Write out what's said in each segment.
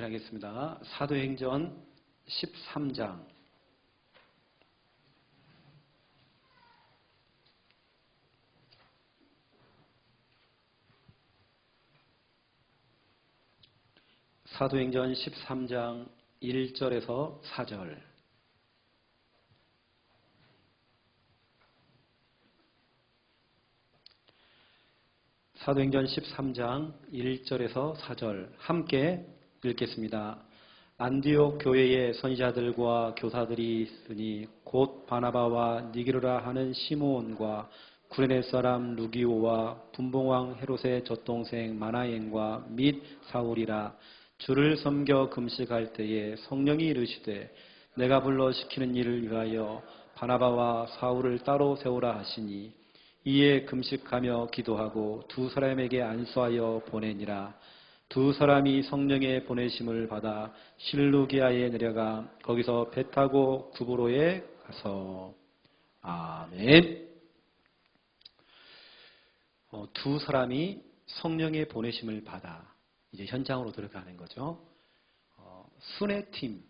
확인하겠습니다. 사도행전 13장. 사도행전 13장 1절에서 4절. 사도행전 13장 1절에서 4절 함께 읽겠습니다. 안디옥 교회의 선지자들과 교사들이 있으니 곧 바나바와 니게르라 하는 시므온과 구레네 사람 루기오와 분봉왕 헤롯의 젖동생 마나엔과 및 사울이라. 주를 섬겨 금식할 때에 성령이 이르시되 내가 불러 시키는 일을 위하여 바나바와 사울을 따로 세우라 하시니 이에 금식하며 기도하고 두 사람에게 안수하여 보내니라. 두 사람이 성령의 보내심을 받아 실루기아에 내려가 거기서 배 타고 구브로에 가서. 아멘. 두 사람이 성령의 보내심을 받아 이제 현장으로 들어가는 거죠. 순회팀,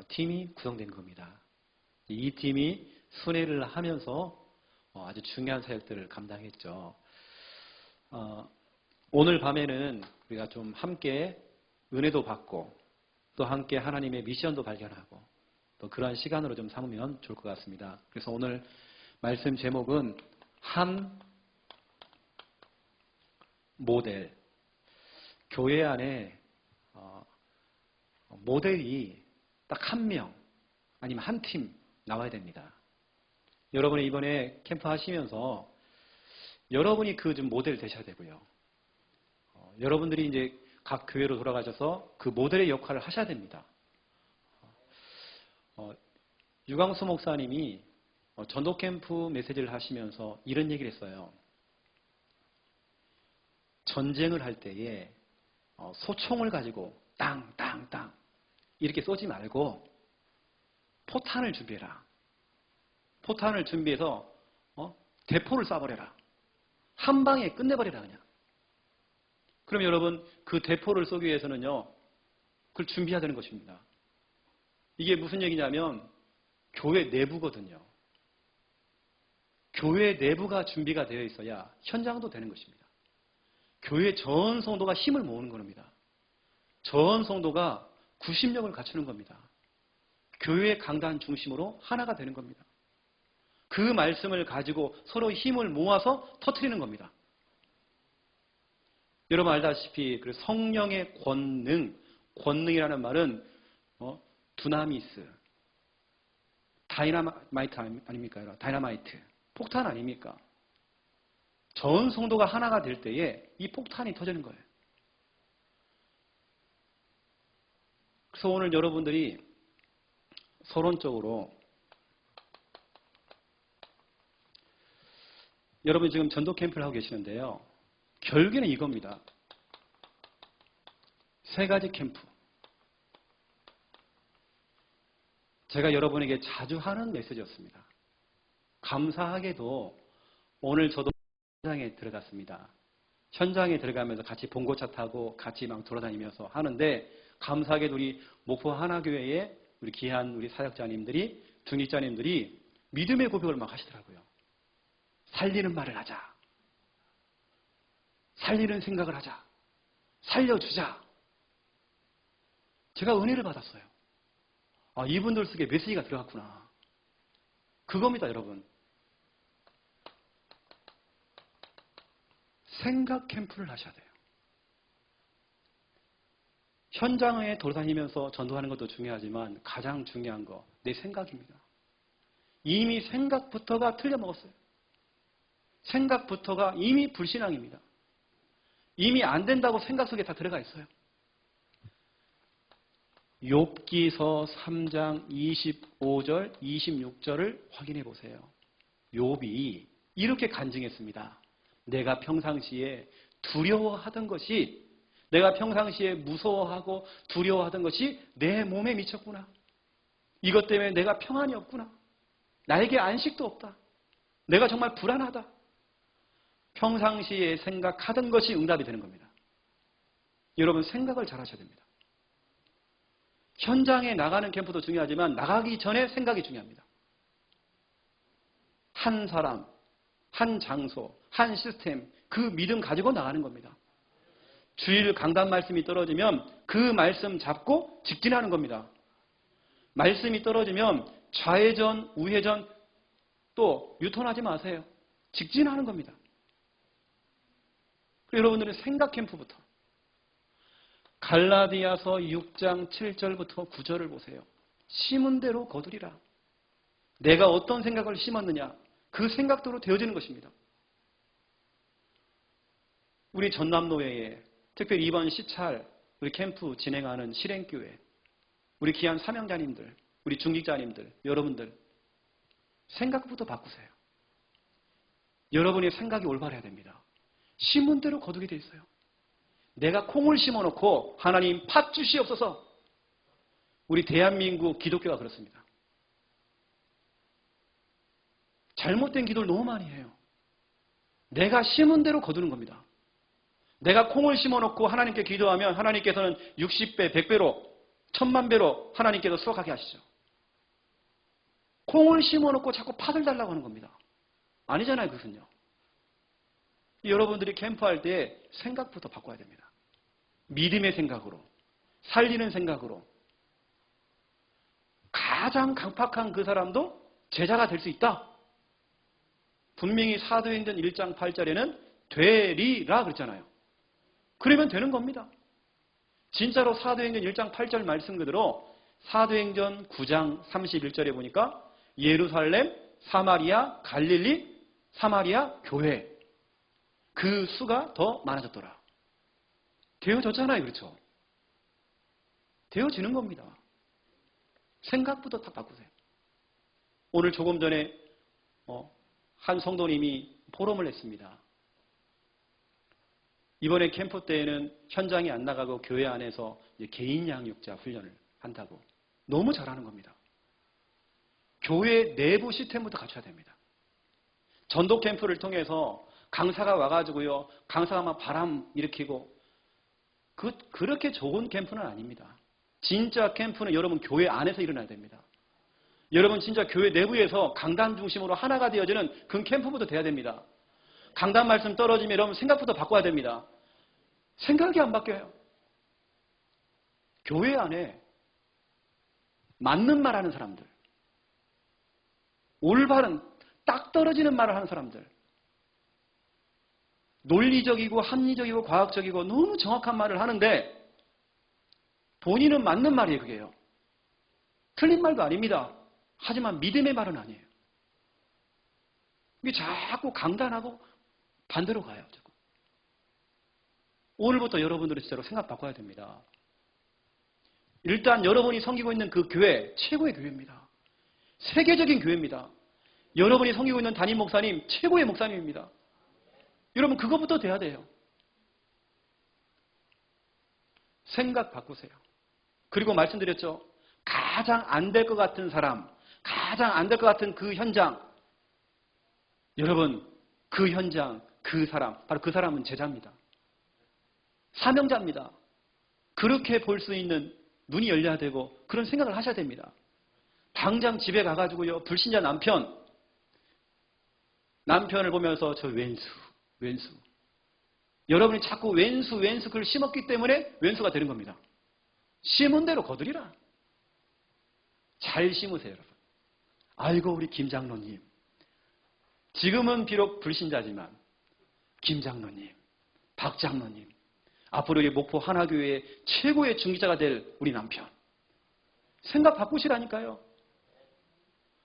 팀이 구성된 겁니다. 이 팀이 순회를 하면서 아주 중요한 사역들을 감당했죠. 오늘 밤에는 우리가 좀 함께 은혜도 받고 또 함께 하나님의 미션도 발견하고 또 그러한 시간으로 좀 삼으면 좋을 것 같습니다. 그래서 오늘 말씀 제목은 한 모델. 교회 안에 모델이 딱 한 명 아니면 한 팀 나와야 됩니다. 여러분이 이번에 캠프 하시면서 여러분이 그 좀 모델 되셔야 되고요. 여러분들이 이제 각 교회로 돌아가셔서 그 모델의 역할을 하셔야 됩니다. 유광수 목사님이 전도 캠프 메시지를 하시면서 이런 얘기를 했어요. 전쟁을 할 때에 소총을 가지고 땅땅땅 이렇게 쏘지 말고 포탄을 준비해라. 포탄을 준비해서 대포를 쏴버려라. 한 방에 끝내버려라 그냥. 그럼 여러분 그 대포를 쏘기 위해서는요. 그걸 준비해야 되는 것입니다. 이게 무슨 얘기냐면 교회 내부거든요. 교회 내부가 준비가 되어 있어야 현장도 되는 것입니다. 교회 전 성도가 힘을 모으는 겁니다. 전 성도가 구심력을 갖추는 겁니다. 교회 강단 중심으로 하나가 되는 겁니다. 그 말씀을 가지고 서로 힘을 모아서 터뜨리는 겁니다. 여러분 알다시피 성령의 권능이라는 말은 두나미스, 다이나마이트 아닙니까? 다이나마이트, 폭탄 아닙니까? 전 성도가 하나가 될 때에 이 폭탄이 터지는 거예요. 그래서 오늘 여러분들이 서론적으로 여러분이 지금 전도 캠프를 하고 계시는데요. 결국에는 이겁니다. 세 가지 캠프. 제가 여러분에게 자주 하는 메시지였습니다. 감사하게도 오늘 저도 현장에 들어갔습니다. 현장에 들어가면서 같이 봉고차 타고 같이 막 돌아다니면서 하는데 감사하게도 우리 목포 하나교회의 우리 귀한 우리 사역자님들이 중직자님들이 믿음의 고백을 막 하시더라고요. 살리는 말을 하자. 살리는 생각을 하자. 살려주자. 제가 은혜를 받았어요. 이분들 속에 메시지가 들어갔구나. 그겁니다, 여러분. 생각 캠프를 하셔야 돼요. 현장에 돌아다니면서 전도하는 것도 중요하지만 가장 중요한 거, 내 생각입니다. 이미 생각부터가 틀려먹었어요. 생각부터가 이미 불신앙입니다. 이미 안 된다고 생각 속에 다 들어가 있어요. 욥기서 3장 25절, 26절을 확인해 보세요. 욥이 이렇게 간증했습니다. 내가 평상시에 두려워하던 것이, 내가 평상시에 무서워하고 두려워하던 것이 내 몸에 미쳤구나. 이것 때문에 내가 평안이 없구나. 나에게 안식도 없다. 내가 정말 불안하다. 평상시에 생각하던 것이 응답이 되는 겁니다. 여러분 생각을 잘 하셔야 됩니다. 현장에 나가는 캠프도 중요하지만 나가기 전에 생각이 중요합니다. 한 사람, 한 장소, 한 시스템, 그 믿음 가지고 나가는 겁니다. 주일 강단 말씀이 떨어지면 그 말씀 잡고 직진하는 겁니다. 말씀이 떨어지면 좌회전, 우회전 또 유턴하지 마세요. 직진하는 겁니다. 여러분들은 생각 캠프부터 갈라디아서 6장 7절부터 9절을 보세요. 심은 대로 거두리라. 내가 어떤 생각을 심었느냐 그 생각대로 되어지는 것입니다. 우리 전남노회에 특별히 이번 시찰 우리 캠프 진행하는 실행교회 우리 귀한 사명자님들 우리 중직자님들 여러분들 생각부터 바꾸세요. 여러분의 생각이 올바라야 됩니다. 심은 대로 거두게 돼 있어요. 내가 콩을 심어놓고 하나님 팥 주시옵소서. 우리 대한민국 기독교가 그렇습니다. 잘못된 기도를 너무 많이 해요. 내가 심은 대로 거두는 겁니다. 내가 콩을 심어놓고 하나님께 기도하면 하나님께서는 60배, 100배로, 1000만배로 하나님께서 수확하게 하시죠. 콩을 심어놓고 자꾸 팥을 달라고 하는 겁니다. 아니잖아요, 그것은요. 여러분들이 캠프할 때 생각부터 바꿔야 됩니다. 믿음의 생각으로, 살리는 생각으로. 가장 강팍한 그 사람도 제자가 될 수 있다. 분명히 사도행전 1장 8절에는 되리라 그랬잖아요. 그러면 되는 겁니다. 진짜로 사도행전 1장 8절 말씀 그대로 사도행전 9장 31절에 보니까 예루살렘, 사마리아, 갈릴리, 사마리아 교회 그 수가 더 많아졌더라. 되어졌잖아요. 그렇죠? 되어지는 겁니다. 생각부터 딱 바꾸세요. 오늘 조금 전에 한 성도님이 포럼을 했습니다. 이번에 캠프 때에는 현장에 안 나가고 교회 안에서 개인 양육자 훈련을 한다고. 너무 잘하는 겁니다. 교회 내부 시스템부터 갖춰야 됩니다. 전도 캠프를 통해서 강사가 와가지고요. 강사가 막 바람 일으키고 그렇게 좋은 캠프는 아닙니다. 진짜 캠프는 여러분 교회 안에서 일어나야 됩니다. 여러분 진짜 교회 내부에서 강단 중심으로 하나가 되어지는 그 캠프부터 돼야 됩니다. 강단 말씀 떨어지면 여러분 생각부터 바꿔야 됩니다. 생각이 안 바뀌어요. 교회 안에 맞는 말 하는 사람들, 올바른 딱 떨어지는 말을 하는 사람들, 논리적이고 합리적이고 과학적이고 너무 정확한 말을 하는데 본인은 맞는 말이에요. 그게요. 틀린 말도 아닙니다. 하지만 믿음의 말은 아니에요. 이게 자꾸 강단하고 반대로 가요. 자꾸. 오늘부터 여러분들은 진짜로 생각 바꿔야 됩니다. 일단 여러분이 섬기고 있는 그 교회 최고의 교회입니다. 세계적인 교회입니다. 여러분이 섬기고 있는 담임 목사님 최고의 목사님입니다. 여러분 그것부터 돼야 돼요. 생각 바꾸세요. 그리고 말씀드렸죠. 가장 안 될 것 같은 사람, 가장 안 될 것 같은 그 현장. 여러분 그 현장, 그 사람, 바로 그 사람은 제자입니다. 사명자입니다. 그렇게 볼 수 있는 눈이 열려야 되고 그런 생각을 하셔야 됩니다. 당장 집에 가가지고요. 불신자 남편을 보면서 저 왼수. 여러분이 자꾸 왼수 그걸 심었기 때문에 왼수가 되는 겁니다. 심은 대로 거두리라. 잘 심으세요, 여러분. 아이고 우리 김 장로님. 지금은 비록 불신자지만 김 장로님, 박 장로님. 앞으로 이 목포 하나교회의 최고의 중직자가 될 우리 남편. 생각 바꾸시라니까요.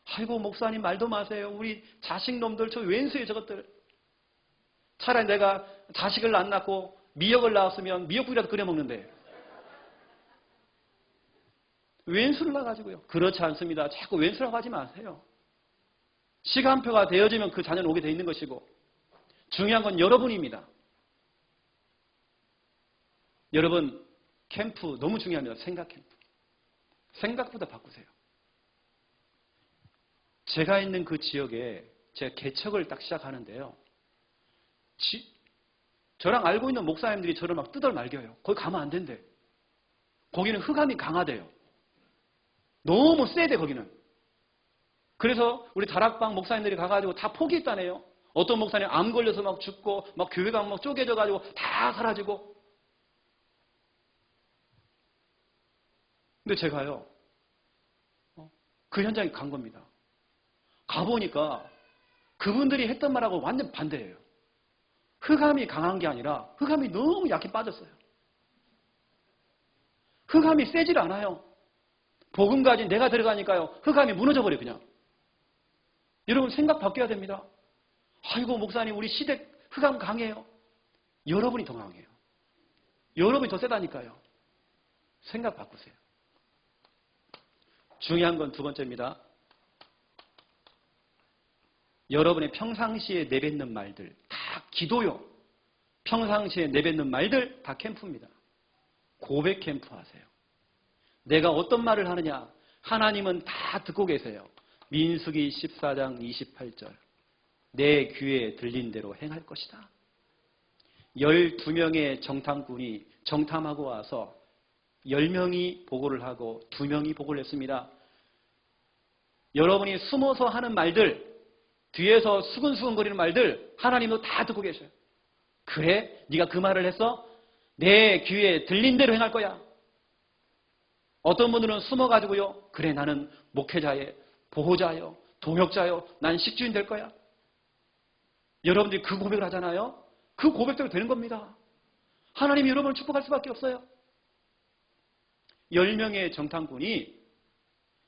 아이고 목사님 말도 마세요. 우리 자식놈들 저 왼수예요 저것들. 차라리 내가 자식을 안 낳고 미역을 낳았으면 미역국이라도 끓여 먹는데. 왼수를 낳아가지고요. 그렇지 않습니다. 자꾸 왼수라고 하지 마세요. 시간표가 되어지면 그 자녀는 오게 돼 있는 것이고 중요한 건 여러분입니다. 여러분 캠프 너무 중요합니다. 생각 캠프. 생각보다 바꾸세요. 제가 있는 그 지역에 제가 개척을 딱 시작하는데요. 저랑 알고 있는 목사님들이 저를 막 뜯어 말겨요. 거기 가면 안 된대. 거기는 흑암이 강하대요. 너무 세대 거기는. 그래서 우리 다락방 목사님들이 가가지고 다 포기했다네요. 어떤 목사님 암 걸려서 막 죽고 막 교회가 막 쪼개져가지고 다 사라지고. 근데 제가요 그 현장에 간 겁니다. 가보니까 그분들이 했던 말하고 완전 반대예요. 흑암이 강한 게 아니라 흑암이 너무 약해 빠졌어요. 흑암이 세질 않아요. 복음 가진 내가 들어가니까요. 흑암이 무너져 버려요 그냥. 여러분 생각 바뀌어야 됩니다. 아이고 목사님 우리 시대 흑암 강해요. 여러분이 더 강해요. 여러분이 더 세다니까요. 생각 바꾸세요. 중요한 건 두 번째입니다. 여러분의 평상시에 내뱉는 말들 다 기도요. 평상시에 내뱉는 말들 다 캠프입니다. 고백 캠프 하세요. 내가 어떤 말을 하느냐 하나님은 다 듣고 계세요. 민수기 14장 28절 내 귀에 들린 대로 행할 것이다. 12명의 정탐꾼이 정탐하고 와서 10명이 보고를 하고 2명이 보고를 했습니다. 여러분이 숨어서 하는 말들 뒤에서 수근수근거리는 말들 하나님도 다 듣고 계셔요. 그래? 네가 그 말을 했어? 내 귀에 들린 대로 행할 거야. 어떤 분들은 숨어가지고요. 그래 나는 목회자예요. 보호자요. 동역자요. 난 식주인 될 거야. 여러분들이 그 고백을 하잖아요. 그 고백대로 되는 겁니다. 하나님이 여러분을 축복할 수밖에 없어요. 10명의 정탐꾼이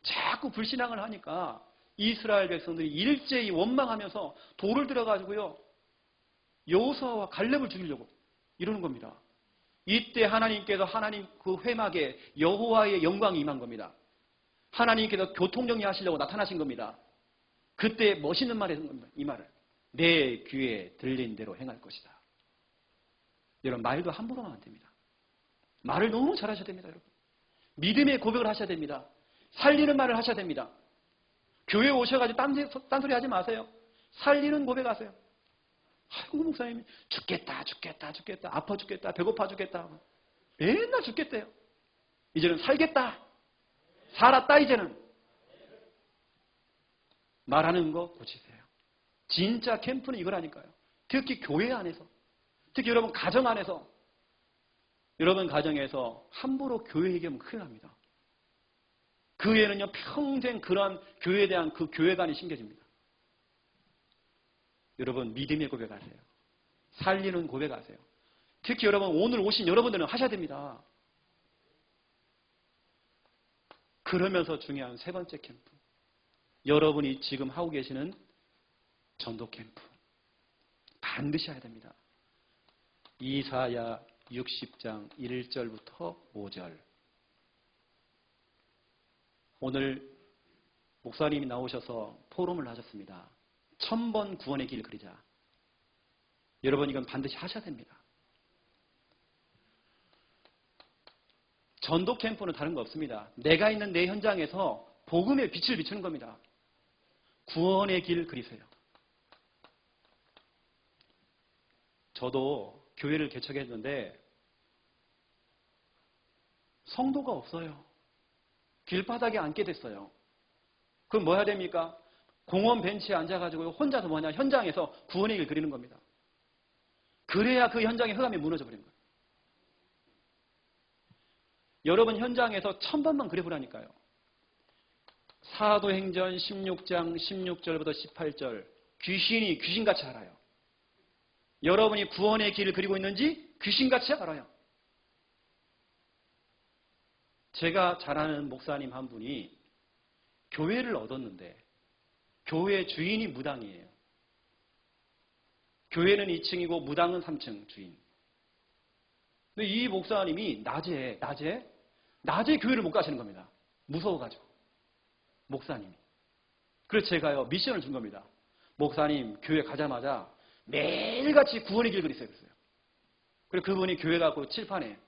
자꾸 불신앙을 하니까 이스라엘 백성들이 일제히 원망하면서 돌을 들어가지고요. 여호수아와 갈렙을 죽이려고 이러는 겁니다. 이때 하나님께서 하나님 그 회막에 여호와의 영광이 임한 겁니다. 하나님께서 교통정리하시려고 나타나신 겁니다. 그때 멋있는 말을 했던 겁니다. 이 말을. 내 귀에 들린 대로 행할 것이다. 여러분 말도 함부로 하면 안 됩니다. 말을 너무 잘하셔야 됩니다. 여러분. 믿음의 고백을 하셔야 됩니다. 살리는 말을 하셔야 됩니다. 교회에 오셔가지고 딴소리 하지 마세요. 살리는 고백하세요. 아이고 목사님 죽겠다 아파 죽겠다 배고파 죽겠다 맨날 죽겠대요. 이제는 살겠다 살았다 이제는 말하는 거 고치세요. 진짜 캠프는 이거라니까요. 특히 교회 안에서 특히 여러분 가정 안에서 여러분 가정에서 함부로 교회 얘기하면 큰일 납니다. 그 애는요 평생 그런 교회에 대한 그 교회관이 심겨집니다. 여러분 믿음의 고백하세요. 살리는 고백하세요. 특히 여러분 오늘 오신 여러분들은 하셔야 됩니다. 그러면서 중요한 세 번째 캠프. 여러분이 지금 하고 계시는 전도 캠프. 반드시 해야 됩니다. 이사야 60장 1절부터 5절. 오늘 목사님이 나오셔서 포럼을 하셨습니다. 1000번 구원의 길을 그리자. 여러분 이건 반드시 하셔야 됩니다. 전도 캠프는 다른 거 없습니다. 내가 있는 내 현장에서 복음의 빛을 비추는 겁니다. 구원의 길 그리세요. 저도 교회를 개척했는데 성도가 없어요. 길바닥에 앉게 됐어요. 그럼 뭐 해야 됩니까? 공원 벤치에 앉아가지고 혼자서 현장에서 구원의 길 그리는 겁니다. 그래야 그 현장의 흑암이 무너져 버리는 거예요. 여러분 현장에서 1000번만 그려보라니까요. 사도행전 16장 16절부터 18절 귀신이 귀신같이 알아요. 여러분이 구원의 길을 그리고 있는지 귀신같이 알아요. 제가 잘 아는 목사님 한 분이 교회를 얻었는데 교회 주인이 무당이에요. 교회는 2층이고 무당은 3층 주인. 근데 이 목사님이 낮에 교회를 못 가시는 겁니다. 무서워가지고. 목사님이. 그래서 제가요 미션을 준 겁니다. 목사님 교회 가자마자 매일같이 구원의 길 그리세요. 그랬어요. 그리고 그분이 교회 가고 칠판에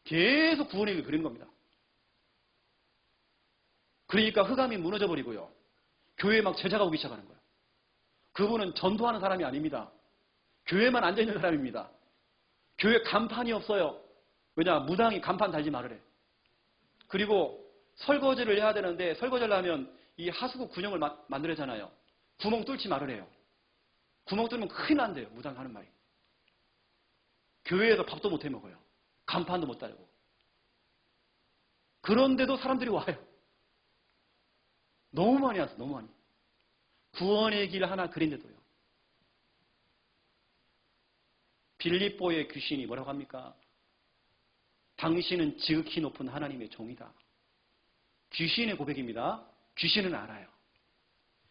계속 구원의 길 그린 겁니다. 그러니까 흑암이 무너져 버리고요. 교회에 막 제자가 오기 시작하는 거예요. 그분은 전도하는 사람이 아닙니다. 교회만 앉아있는 사람입니다. 교회 간판이 없어요. 왜냐? 무당이 간판 달지 말으래. 그리고 설거지를 해야 되는데 설거지를 하면 이 하수구 군형을 만들잖아요. 구멍 뚫지 말으래요. 구멍 뚫으면 큰일 난대요. 무당 하는 말이. 교회에서 밥도 못 해먹어요. 간판도 못 달고. 그런데도 사람들이 와요. 너무 많이 왔어. 너무 많이. 구원의 길 하나 그린데도요. 빌립보의 귀신이 뭐라고 합니까? 당신은 지극히 높은 하나님의 종이다. 귀신의 고백입니다. 귀신은 알아요.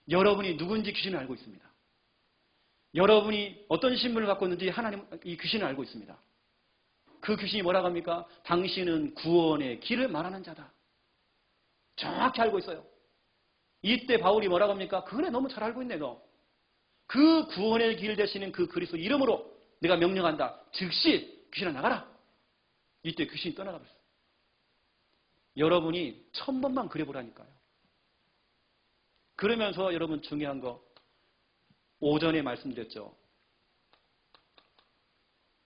여러분이 누군지 귀신은 알고 있습니다. 여러분이 어떤 신분을 갖고 있는지 하나님, 이 귀신은 알고 있습니다. 그 귀신이 뭐라고 합니까? 당신은 구원의 길을 말하는 자다. 정확히 알고 있어요. 이때 바울이 뭐라고 합니까? 그래, 너무 잘 알고 있네, 너. 그 구원의 길 되시는 그 그리스도 이름으로 내가 명령한다. 즉시 귀신아 나가라. 이때 귀신이 떠나가 버렸어요. 여러분이 1000번만 그려보라니까요. 그러면서 여러분 중요한 거 오전에 말씀드렸죠.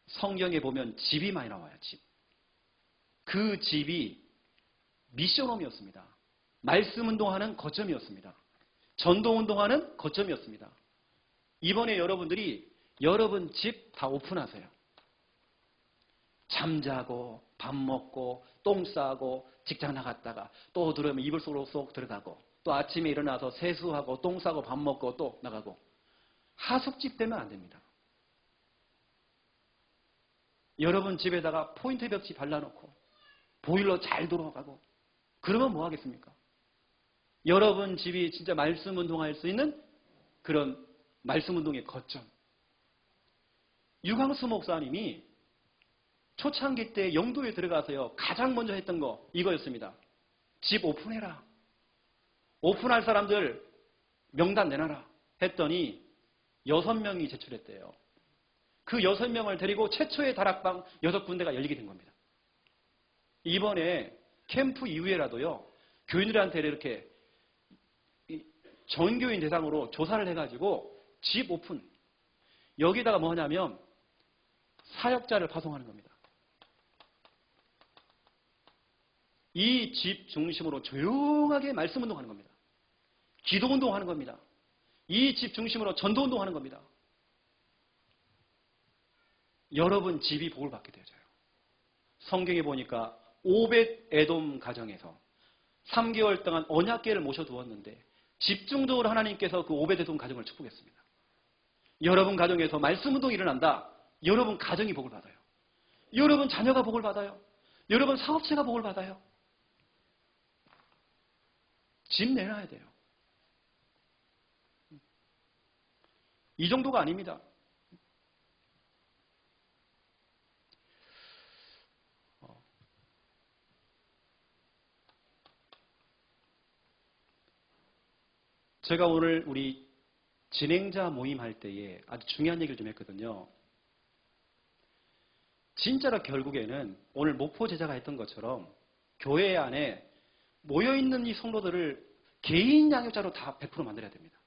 성경에 보면 집이 많이 나와요. 집. 그 집이 미션홈이었습니다. 말씀 운동하는 거점이었습니다. 전도 운동하는 거점이었습니다. 이번에 여러분들이 여러분 집 다 오픈하세요. 잠자고 밥 먹고 똥 싸고 직장 나갔다가 또 들어오면 이불 속으로 쏙 들어가고 또 아침에 일어나서 세수하고 똥 싸고 밥 먹고 또 나가고 하숙집 되면 안 됩니다. 여러분 집에다가 포인트 벽지 발라놓고 보일러 잘 돌아가고 그러면 뭐 하겠습니까? 여러분 집이 진짜 말씀 운동할 수 있는 그런 말씀 운동의 거점. 유광수 목사님이 초창기 때 영도에 들어가서요 가장 먼저 했던 거 이거였습니다. 집 오픈해라. 오픈할 사람들 명단 내놔라 했더니 6명이 제출했대요. 그 6명을 데리고 최초의 다락방 6군데가 열리게 된 겁니다. 이번에 캠프 이후에라도요 교인들한테 이렇게 전교인 대상으로 조사를 해가지고 집 오픈 여기다가 뭐냐면 사역자를 파송하는 겁니다. 이 집 중심으로 조용하게 말씀 운동하는 겁니다. 기도 운동하는 겁니다. 이 집 중심으로 전도 운동하는 겁니다. 여러분 집이 복을 받게 되어져요. 성경에 보니까 오벳 에돔 가정에서 3개월 동안 언약궤를 모셔두었는데 집중적으로 하나님께서 그 오벳 에돔 가정을 축복했습니다. 여러분 가정에서 말씀 운동이 일어난다. 여러분 가정이 복을 받아요. 여러분 자녀가 복을 받아요. 여러분 사업체가 복을 받아요. 집 내놔야 돼요. 이 정도가 아닙니다. 제가 오늘 우리 진행자 모임 할 때에 아주 중요한 얘기를 좀 했거든요. 진짜로 결국에는 오늘 목포 제자가 했던 것처럼 교회 안에 모여있는 이 성도들을 개인 양육자로 다 100% 만들어야 됩니다.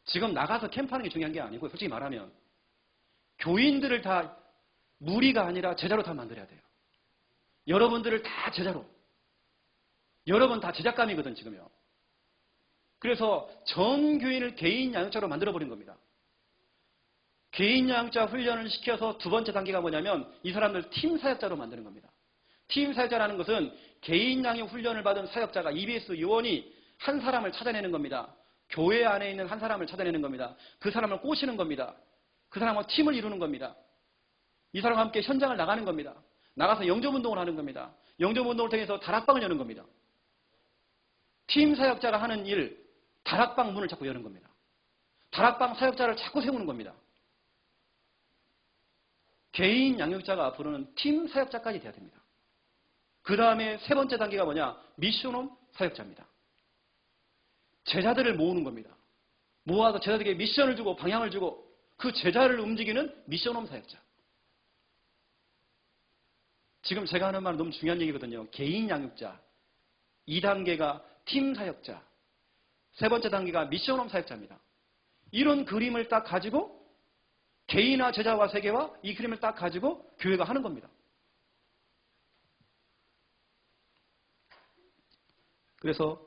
지금 나가서 캠프하는 게 중요한 게 아니고 솔직히 말하면 교인들을 다 무리가 아니라 제자로 다 만들어야 돼요. 여러분들을 다 제자로. 여러분 다 제작감이거든 지금요. 그래서 전 교인을 개인 양육자로 만들어버린 겁니다. 개인 양육자 훈련을 시켜서 두 번째 단계가 뭐냐면 이 사람들 팀 사역자로 만드는 겁니다. 팀 사역자라는 것은 개인 양육 훈련을 받은 사역자가 EBS 요원이 한 사람을 찾아내는 겁니다. 교회 안에 있는 한 사람을 찾아내는 겁니다. 그 사람을 꼬시는 겁니다. 그 사람과 팀을 이루는 겁니다. 이 사람과 함께 현장을 나가는 겁니다. 나가서 영접운동을 하는 겁니다. 영접운동을 통해서 다락방을 여는 겁니다. 팀 사역자가 하는 일, 다락방 문을 자꾸 여는 겁니다. 다락방 사역자를 자꾸 세우는 겁니다. 개인 양육자가 앞으로는 팀 사역자까지 돼야 됩니다. 그 다음에 세 번째 단계가 뭐냐? 미션홈 사역자입니다. 제자들을 모으는 겁니다. 모아서 제자들에게 미션을 주고 방향을 주고 그 제자를 움직이는 미션홈 사역자. 지금 제가 하는 말은 너무 중요한 얘기거든요. 개인 양육자. 2단계가 팀 사역자. 세 번째 단계가 미션홈 사역자입니다. 이런 그림을 딱 가지고 개인화 제자와 세계와 이 그림을 딱 가지고 교회가 하는 겁니다. 그래서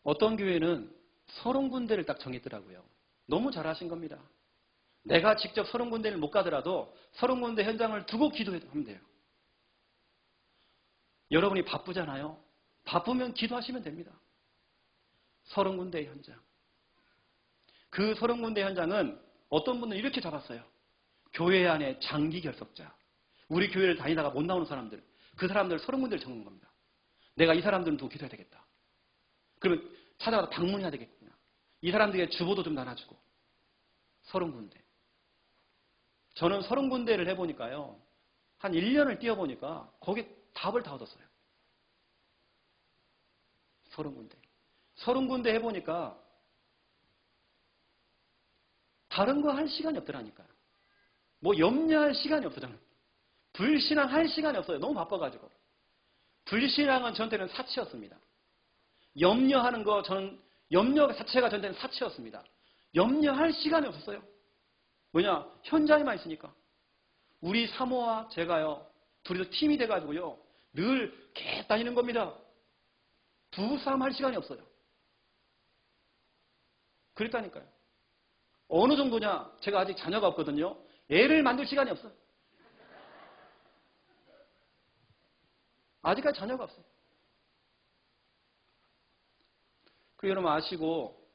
어떤 교회는 30군데를 딱 정했더라고요. 너무 잘하신 겁니다. 내가 직접 30군데를 못 가더라도 30군데 현장을 두고 기도하면 돼요. 여러분이 바쁘잖아요. 바쁘면 기도하시면 됩니다. 30군데 현장. 그 30군데 현장은 어떤 분은 이렇게 잡았어요. 교회 안에 장기 결석자. 우리 교회를 다니다가 못 나오는 사람들. 그 사람들 30군데를 적는 겁니다. 내가 이 사람들은 두고 기도해야 되겠다. 그러면 찾아가서 방문해야 되겠구나. 이 사람들에게 주보도 좀 나눠주고. 30군데. 저는 30군데를 해보니까요. 한 1년을 뛰어보니까 거기에 답을 다 얻었어요. 30군데. 30군데 해보니까 다른 거 할 시간이 없더라니까요. 뭐 염려할 시간이 없어 저는. 불신앙 할 시간이 없어요. 너무 바빠가지고. 불신앙은 저한테는 사치였습니다. 염려하는 거 저는 염려 자체가 저한테는 사치였습니다. 염려할 시간이 없었어요. 뭐냐? 현장에만 있으니까. 우리 사모와 제가요. 둘이서 팀이 돼가지고요. 늘 계속 다니는 겁니다. 부부싸움 할 시간이 없어요. 그랬다니까요. 어느 정도냐? 제가 아직 자녀가 없거든요. 애를 만들 시간이 없어요. 아직까지 자녀가 없어요. 그리고 여러분 아시고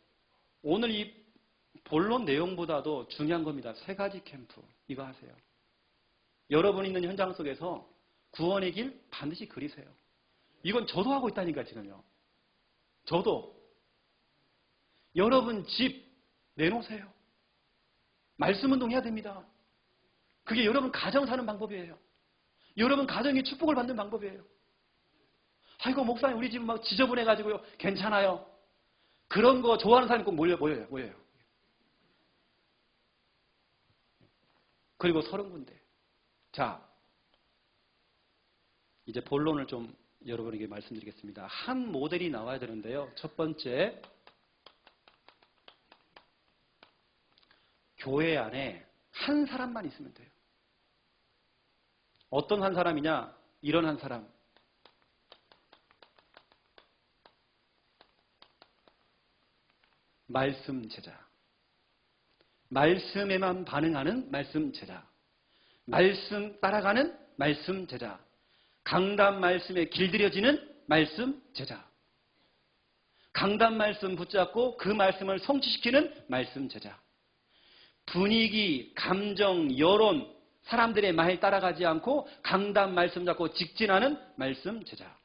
오늘 이 본론 내용보다도 중요한 겁니다. 3가지 캠프. 이거 하세요. 여러분 있는 현장 속에서 구원의 길 반드시 그리세요. 이건 저도 하고 있다니까요, 지금요. 저도. 여러분 집 내놓으세요. 말씀 운동해야 됩니다. 그게 여러분 가정 사는 방법이에요. 여러분 가정이 축복을 받는 방법이에요. 아이고 목사님 우리 집은 막 지저분해가지고요. 괜찮아요. 그런 거 좋아하는 사람이 꼭 모여요. 그리고 30군데. 자, 이제 본론을 좀 여러분에게 말씀드리겠습니다. 한 모델이 나와야 되는데요. 첫 번째, 교회 안에 한 사람만 있으면 돼요. 어떤 한 사람이냐? 이런 한 사람. 말씀 제자. 말씀에만 반응하는 말씀 제자. 말씀 따라가는 말씀 제자. 강단 말씀에 길들여지는 말씀 제자. 강단 말씀 붙잡고 그 말씀을 성취시키는 말씀 제자. 분위기, 감정, 여론, 사람들의 말 따라가지 않고 강단 말씀 잡고 직진하는 말씀 제자.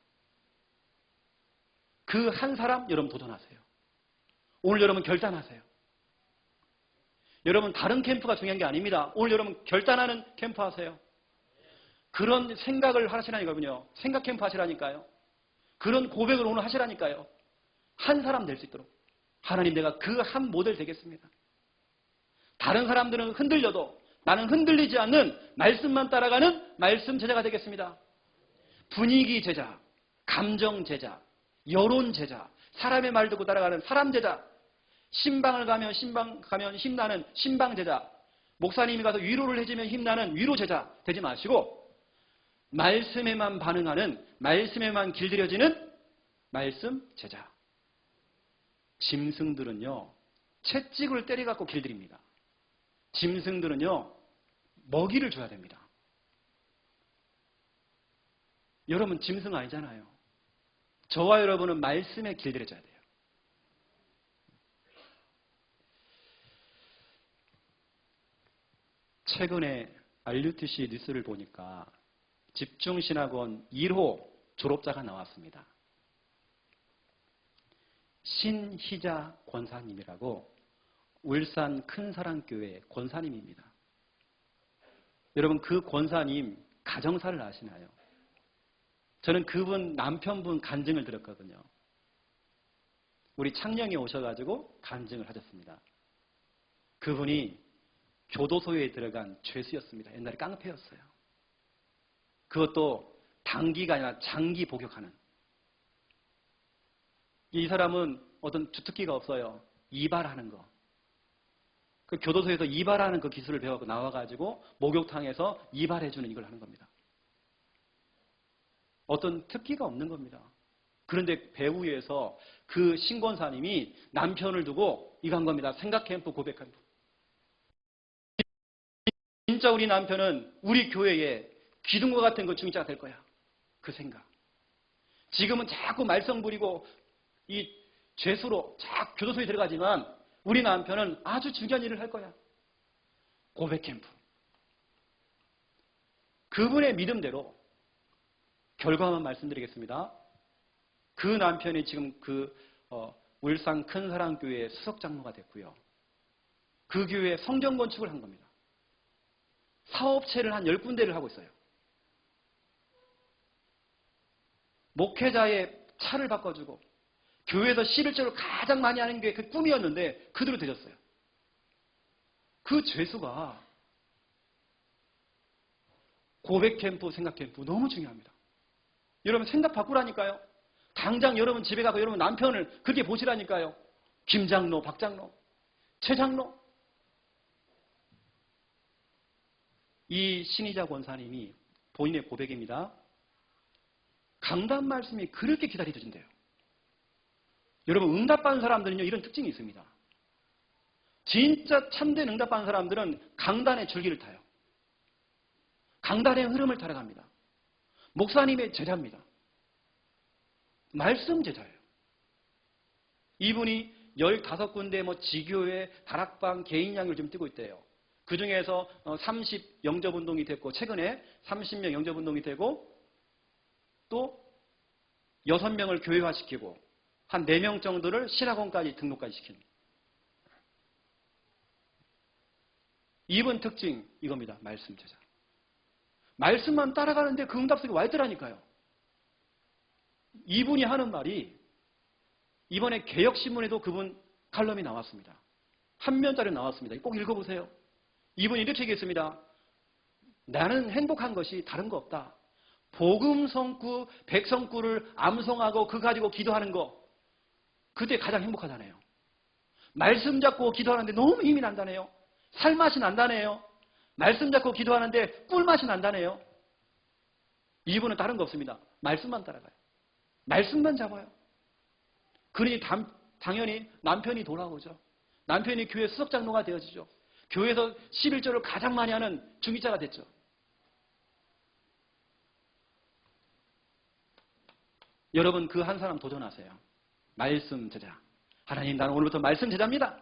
그 한 사람 여러분 도전하세요. 오늘 여러분 결단하세요. 여러분 다른 캠프가 중요한 게 아닙니다. 오늘 여러분 결단하는 캠프 하세요. 그런 생각을 하시라니까요. 생각 캠프 하시라니까요. 그런 고백을 오늘 하시라니까요. 한 사람 될 수 있도록. 하나님 내가 그 한 모델 되겠습니다. 다른 사람들은 흔들려도 나는 흔들리지 않는 말씀만 따라가는 말씀 제자가 되겠습니다. 분위기 제자, 감정 제자, 여론 제자, 사람의 말 듣고 따라가는 사람 제자, 신방을 가면 힘나는 신방 제자, 목사님이 가서 위로를 해주면 힘나는 위로 제자 되지 마시고 말씀에만 반응하는, 말씀에만 길들여지는 말씀 제자. 짐승들은요, 채찍을 때려갖고 길들입니다. 짐승들은요, 먹이를 줘야 됩니다. 여러분 짐승 아니잖아요. 저와 여러분은 말씀에 길들여져야 돼요. 최근에 RUTC 뉴스를 보니까 집중신학원 1호 졸업자가 나왔습니다. 신희자 권사님이라고 울산 큰사랑교회 권사님입니다. 여러분 그 권사님 가정사를 아시나요? 저는 그분 남편분 간증을 들었거든요. 우리 창녕에 오셔가지고 간증을 하셨습니다. 그분이 교도소에 들어간 죄수였습니다. 옛날에 깡패였어요. 그것도 단기가 아니라 장기 복역하는. 이 사람은 어떤 주특기가 없어요. 이발하는 거. 그 교도소에서 이발하는 그 기술을 배워서 나와가지고 목욕탕에서 이발해주는 이걸 하는 겁니다. 어떤 특기가 없는 겁니다. 그런데 배후에서 그 신권사님이 남편을 두고 이간 겁니다. 생각 캠프, 고백 캠프. 진짜 우리 남편은 우리 교회에 기둥과 같은 그 중직자가 될 거야. 그 생각. 지금은 자꾸 말썽 부리고 이 죄수로 자꾸 교도소에 들어가지만 우리 남편은 아주 중요한 일을 할 거야. 고백 캠프. 그분의 믿음대로 결과만 말씀드리겠습니다. 그 남편이 지금 울산 큰사랑교회 수석장로가 됐고요. 그 교회에 성전 건축을 한 겁니다. 사업체를 한 10군데를 하고 있어요. 목회자의 차를 바꿔주고 교회에서 11조를 가장 많이 하는 게 그 꿈이었는데 그대로 되셨어요. 그 죄수가 고백 캠프, 생각 캠프 너무 중요합니다. 여러분 생각 바꾸라니까요. 당장 여러분 집에 가서 여러분 남편을 그렇게 보시라니까요. 김장로, 박장로, 최장로. 이 신의자 권사님이 본인의 고백입니다. 강단 말씀이 그렇게 기다려진대요. 여러분 응답받는 사람들은요 이런 특징이 있습니다. 진짜 참된 응답받는 사람들은 강단의 줄기를 타요. 강단의 흐름을 따라갑니다. 목사님의 제자입니다. 말씀 제자예요. 이분이 15군데 지교회, 다락방, 개인 양육을 좀 뛰고 있대요. 그 중에서 30 영접운동이 됐고 최근에 30명 영접운동이 되고 또 6명을 교회화시키고 한 4명 정도를 신학원까지 등록까지 시키는. 이분 특징 이겁니다. 말씀 제자. 말씀만 따라가는데 그 응답속에 와 있더라니까요. 이분이 하는 말이 이번에 개혁신문에도 그분 칼럼이 나왔습니다. 한 면짜리 나왔습니다. 꼭 읽어보세요. 이분이 이렇게 얘기했습니다. 나는 행복한 것이 다른 거 없다. 복음 성구, 백성구를 암송하고 그 가지고 기도하는 거. 그때 가장 행복하다네요. 말씀 잡고 기도하는데 너무 힘이 난다네요. 살맛이 난다네요. 말씀 잡고 기도하는데 꿀맛이 난다네요. 이분은 다른 거 없습니다. 말씀만 따라가요. 말씀만 잡아요. 그러니 당연히 남편이 돌아오죠. 남편이 교회 수석장로가 되어지죠. 교회에서 11조를 가장 많이 하는 중직자가 됐죠. 여러분 그 한 사람 도전하세요. 말씀 제자. 하나님 나는 오늘부터 말씀 제자입니다.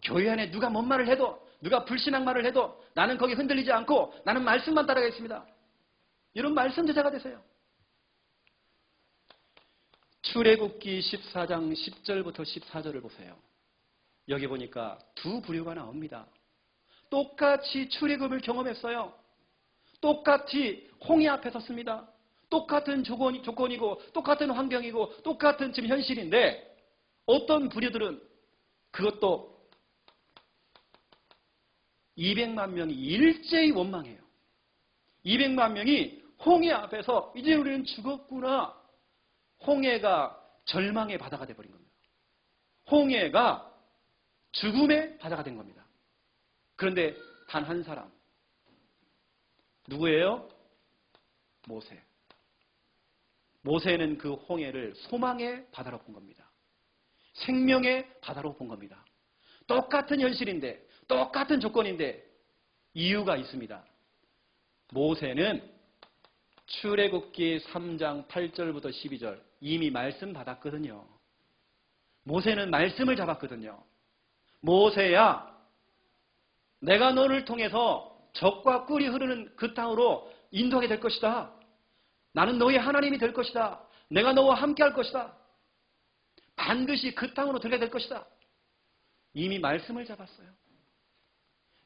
교회 안에 누가 뭔 말을 해도 누가 불신앙 말을 해도 나는 거기 흔들리지 않고 나는 말씀만 따라가겠습니다. 이런 말씀 제자가 되세요. 출애굽기 14장 10절부터 14절을 보세요. 여기 보니까 두 부류가 나옵니다. 똑같이 출애굽을 경험했어요. 똑같이 홍해 앞에 섰습니다. 똑같은 조건이고 똑같은 환경이고 똑같은 지금 현실인데 어떤 부류들은 그것도 200만 명이 일제히 원망해요. 200만 명이 홍해 앞에서 이제 우리는 죽었구나. 홍해가 절망의 바다가 되어버린 겁니다. 홍해가 죽음의 바다가 된 겁니다. 그런데 단 한 사람. 누구예요? 모세. 모세는 그 홍해를 소망의 바다로 본 겁니다. 생명의 바다로 본 겁니다. 똑같은 현실인데 똑같은 조건인데 이유가 있습니다. 모세는 출애굽기 3장 8절부터 12절 이미 말씀 받았거든요. 모세는 말씀을 잡았거든요. 모세야, 내가 너를 통해서 적과 꿀이 흐르는 그 땅으로 인도하게 될 것이다. 나는 너의 하나님이 될 것이다. 내가 너와 함께 할 것이다. 반드시 그 땅으로 들어가게 될 것이다. 이미 말씀을 잡았어요.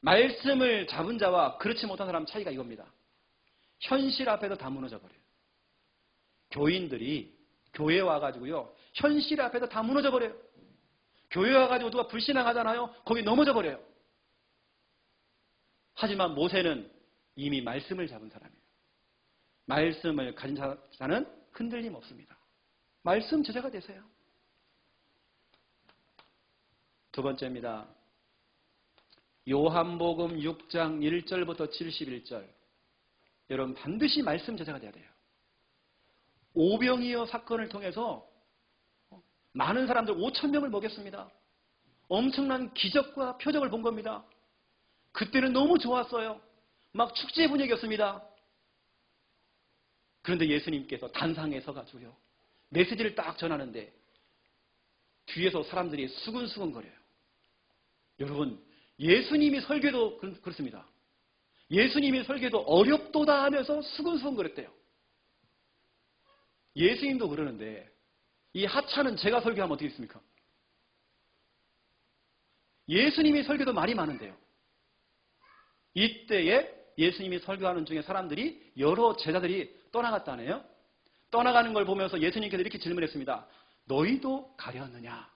말씀을 잡은 자와 그렇지 못한 사람 차이가 이겁니다. 현실 앞에서 다 무너져 버려요. 교인들이 교회에 와가지고요. 현실 앞에서 다 무너져 버려요. 교회에 와가지고 누가 불신앙하잖아요. 거기 넘어져 버려요. 하지만 모세는 이미 말씀을 잡은 사람이에요. 말씀을 가진 자는 흔들림 없습니다. 말씀 제자가 되세요. 두 번째입니다. 요한복음 6장 1절부터 71절. 여러분 반드시 말씀 제자가 돼야 돼요. 오병이어 사건을 통해서 많은 사람들 5천 명을 먹였습니다. 엄청난 기적과 표적을 본 겁니다. 그때는 너무 좋았어요. 막 축제 분위기였습니다. 그런데 예수님께서 단상에 서가지고요, 메시지를 딱 전하는데 뒤에서 사람들이 수근수근거려요. 여러분, 예수님이 설교도 그렇습니다. 예수님이 설교도 어렵도다 하면서 수근수근거렸대요. 예수님도 그러는데 이 하찮은 제가 설교하면 어떻게 있습니까? 예수님이 설교도 말이 많은데요. 이때에 예수님이 설교하는 중에 사람들이, 여러 제자들이 떠나갔다네요. 떠나가는 걸 보면서 예수님께서 이렇게 질문했습니다. 너희도 가려느냐?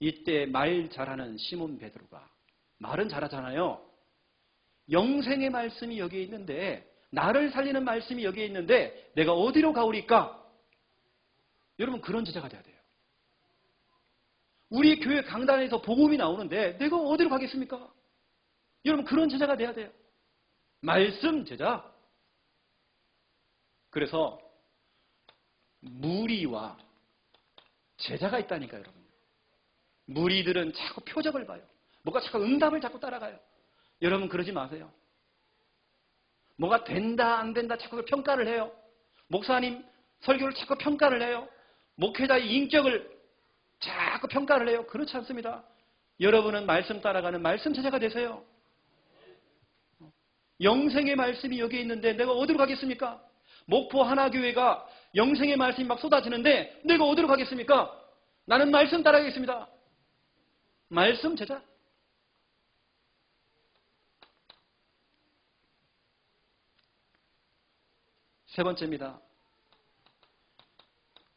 이때 말 잘하는 시몬 베드로가, 말은 잘하잖아요. 영생의 말씀이 여기에 있는데, 나를 살리는 말씀이 여기에 있는데 내가 어디로 가오리까? 여러분, 그런 제자가 돼야 돼요. 우리 교회 강단에서 복음이 나오는데 내가 어디로 가겠습니까? 여러분, 그런 제자가 돼야 돼요. 말씀 제자. 그래서 무리와 제자가 있다니까요, 여러분. 무리들은 자꾸 표적을 봐요. 뭐가 자꾸 응답을 자꾸 따라가요. 여러분, 그러지 마세요. 뭐가 된다 안 된다 자꾸 평가를 해요. 목사님 설교를 자꾸 평가를 해요. 목회자의 인격을 자꾸 평가를 해요. 그렇지 않습니다. 여러분은 말씀 따라가는 말씀 제자가 되세요. 영생의 말씀이 여기에 있는데 내가 어디로 가겠습니까? 목포 하나교회가 영생의 말씀이 막 쏟아지는데 내가 어디로 가겠습니까? 나는 말씀 따라가겠습니다. 말씀 제자. 세 번째입니다.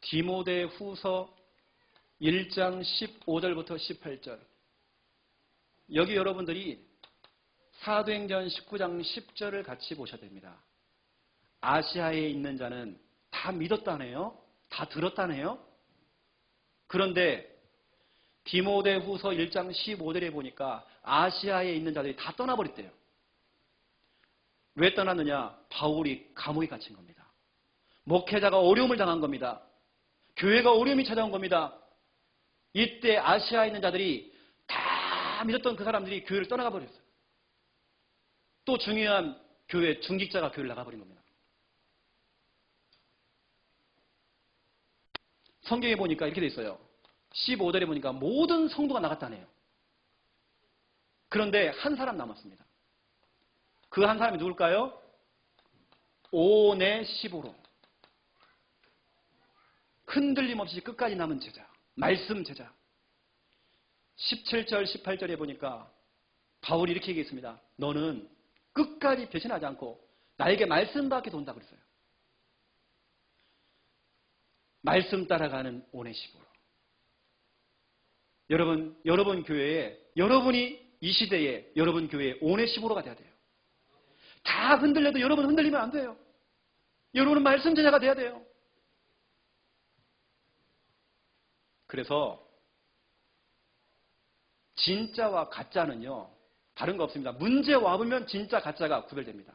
디모데 후서 1장 15절부터 18절. 여기 여러분들이 사도행전 19장 10절을 같이 보셔야 됩니다. 아시아에 있는 자는 다 믿었다네요. 다 들었다네요. 그런데 디모데 후서 1장 15절에 보니까 아시아에 있는 자들이 다 떠나버렸대요. 왜 떠났느냐? 바울이 감옥에 갇힌 겁니다. 목회자가 어려움을 당한 겁니다. 교회가 어려움이 찾아온 겁니다. 이때 아시아에 있는 자들이 다 믿었던 그 사람들이 교회를 떠나가 버렸어요. 또 중요한 교회 중직자가 교회를 나가버린 겁니다. 성경에 보니까 이렇게 돼 있어요. 15절에 보니까 모든 성도가 나갔다네요. 그런데 한 사람 남았습니다. 그 한 사람이 누굴까요? 오네시보로. 흔들림 없이 끝까지 남은 제자. 말씀 제자. 17절, 18절에 보니까 바울이 이렇게 얘기했습니다. 너는 끝까지 배신하지 않고 나에게 말씀 밖에 돈다 그랬어요. 말씀 따라가는 오네시보로. 여러분 교회에, 여러분이 이 시대에 여러분 교회에 오네시보로가 돼야 돼요. 다 흔들려도 여러분 흔들리면 안 돼요. 여러분은 말씀 제자가 돼야 돼요. 그래서 진짜와 가짜는요, 다른 거 없습니다. 문제 와보면 진짜 가짜가 구별됩니다.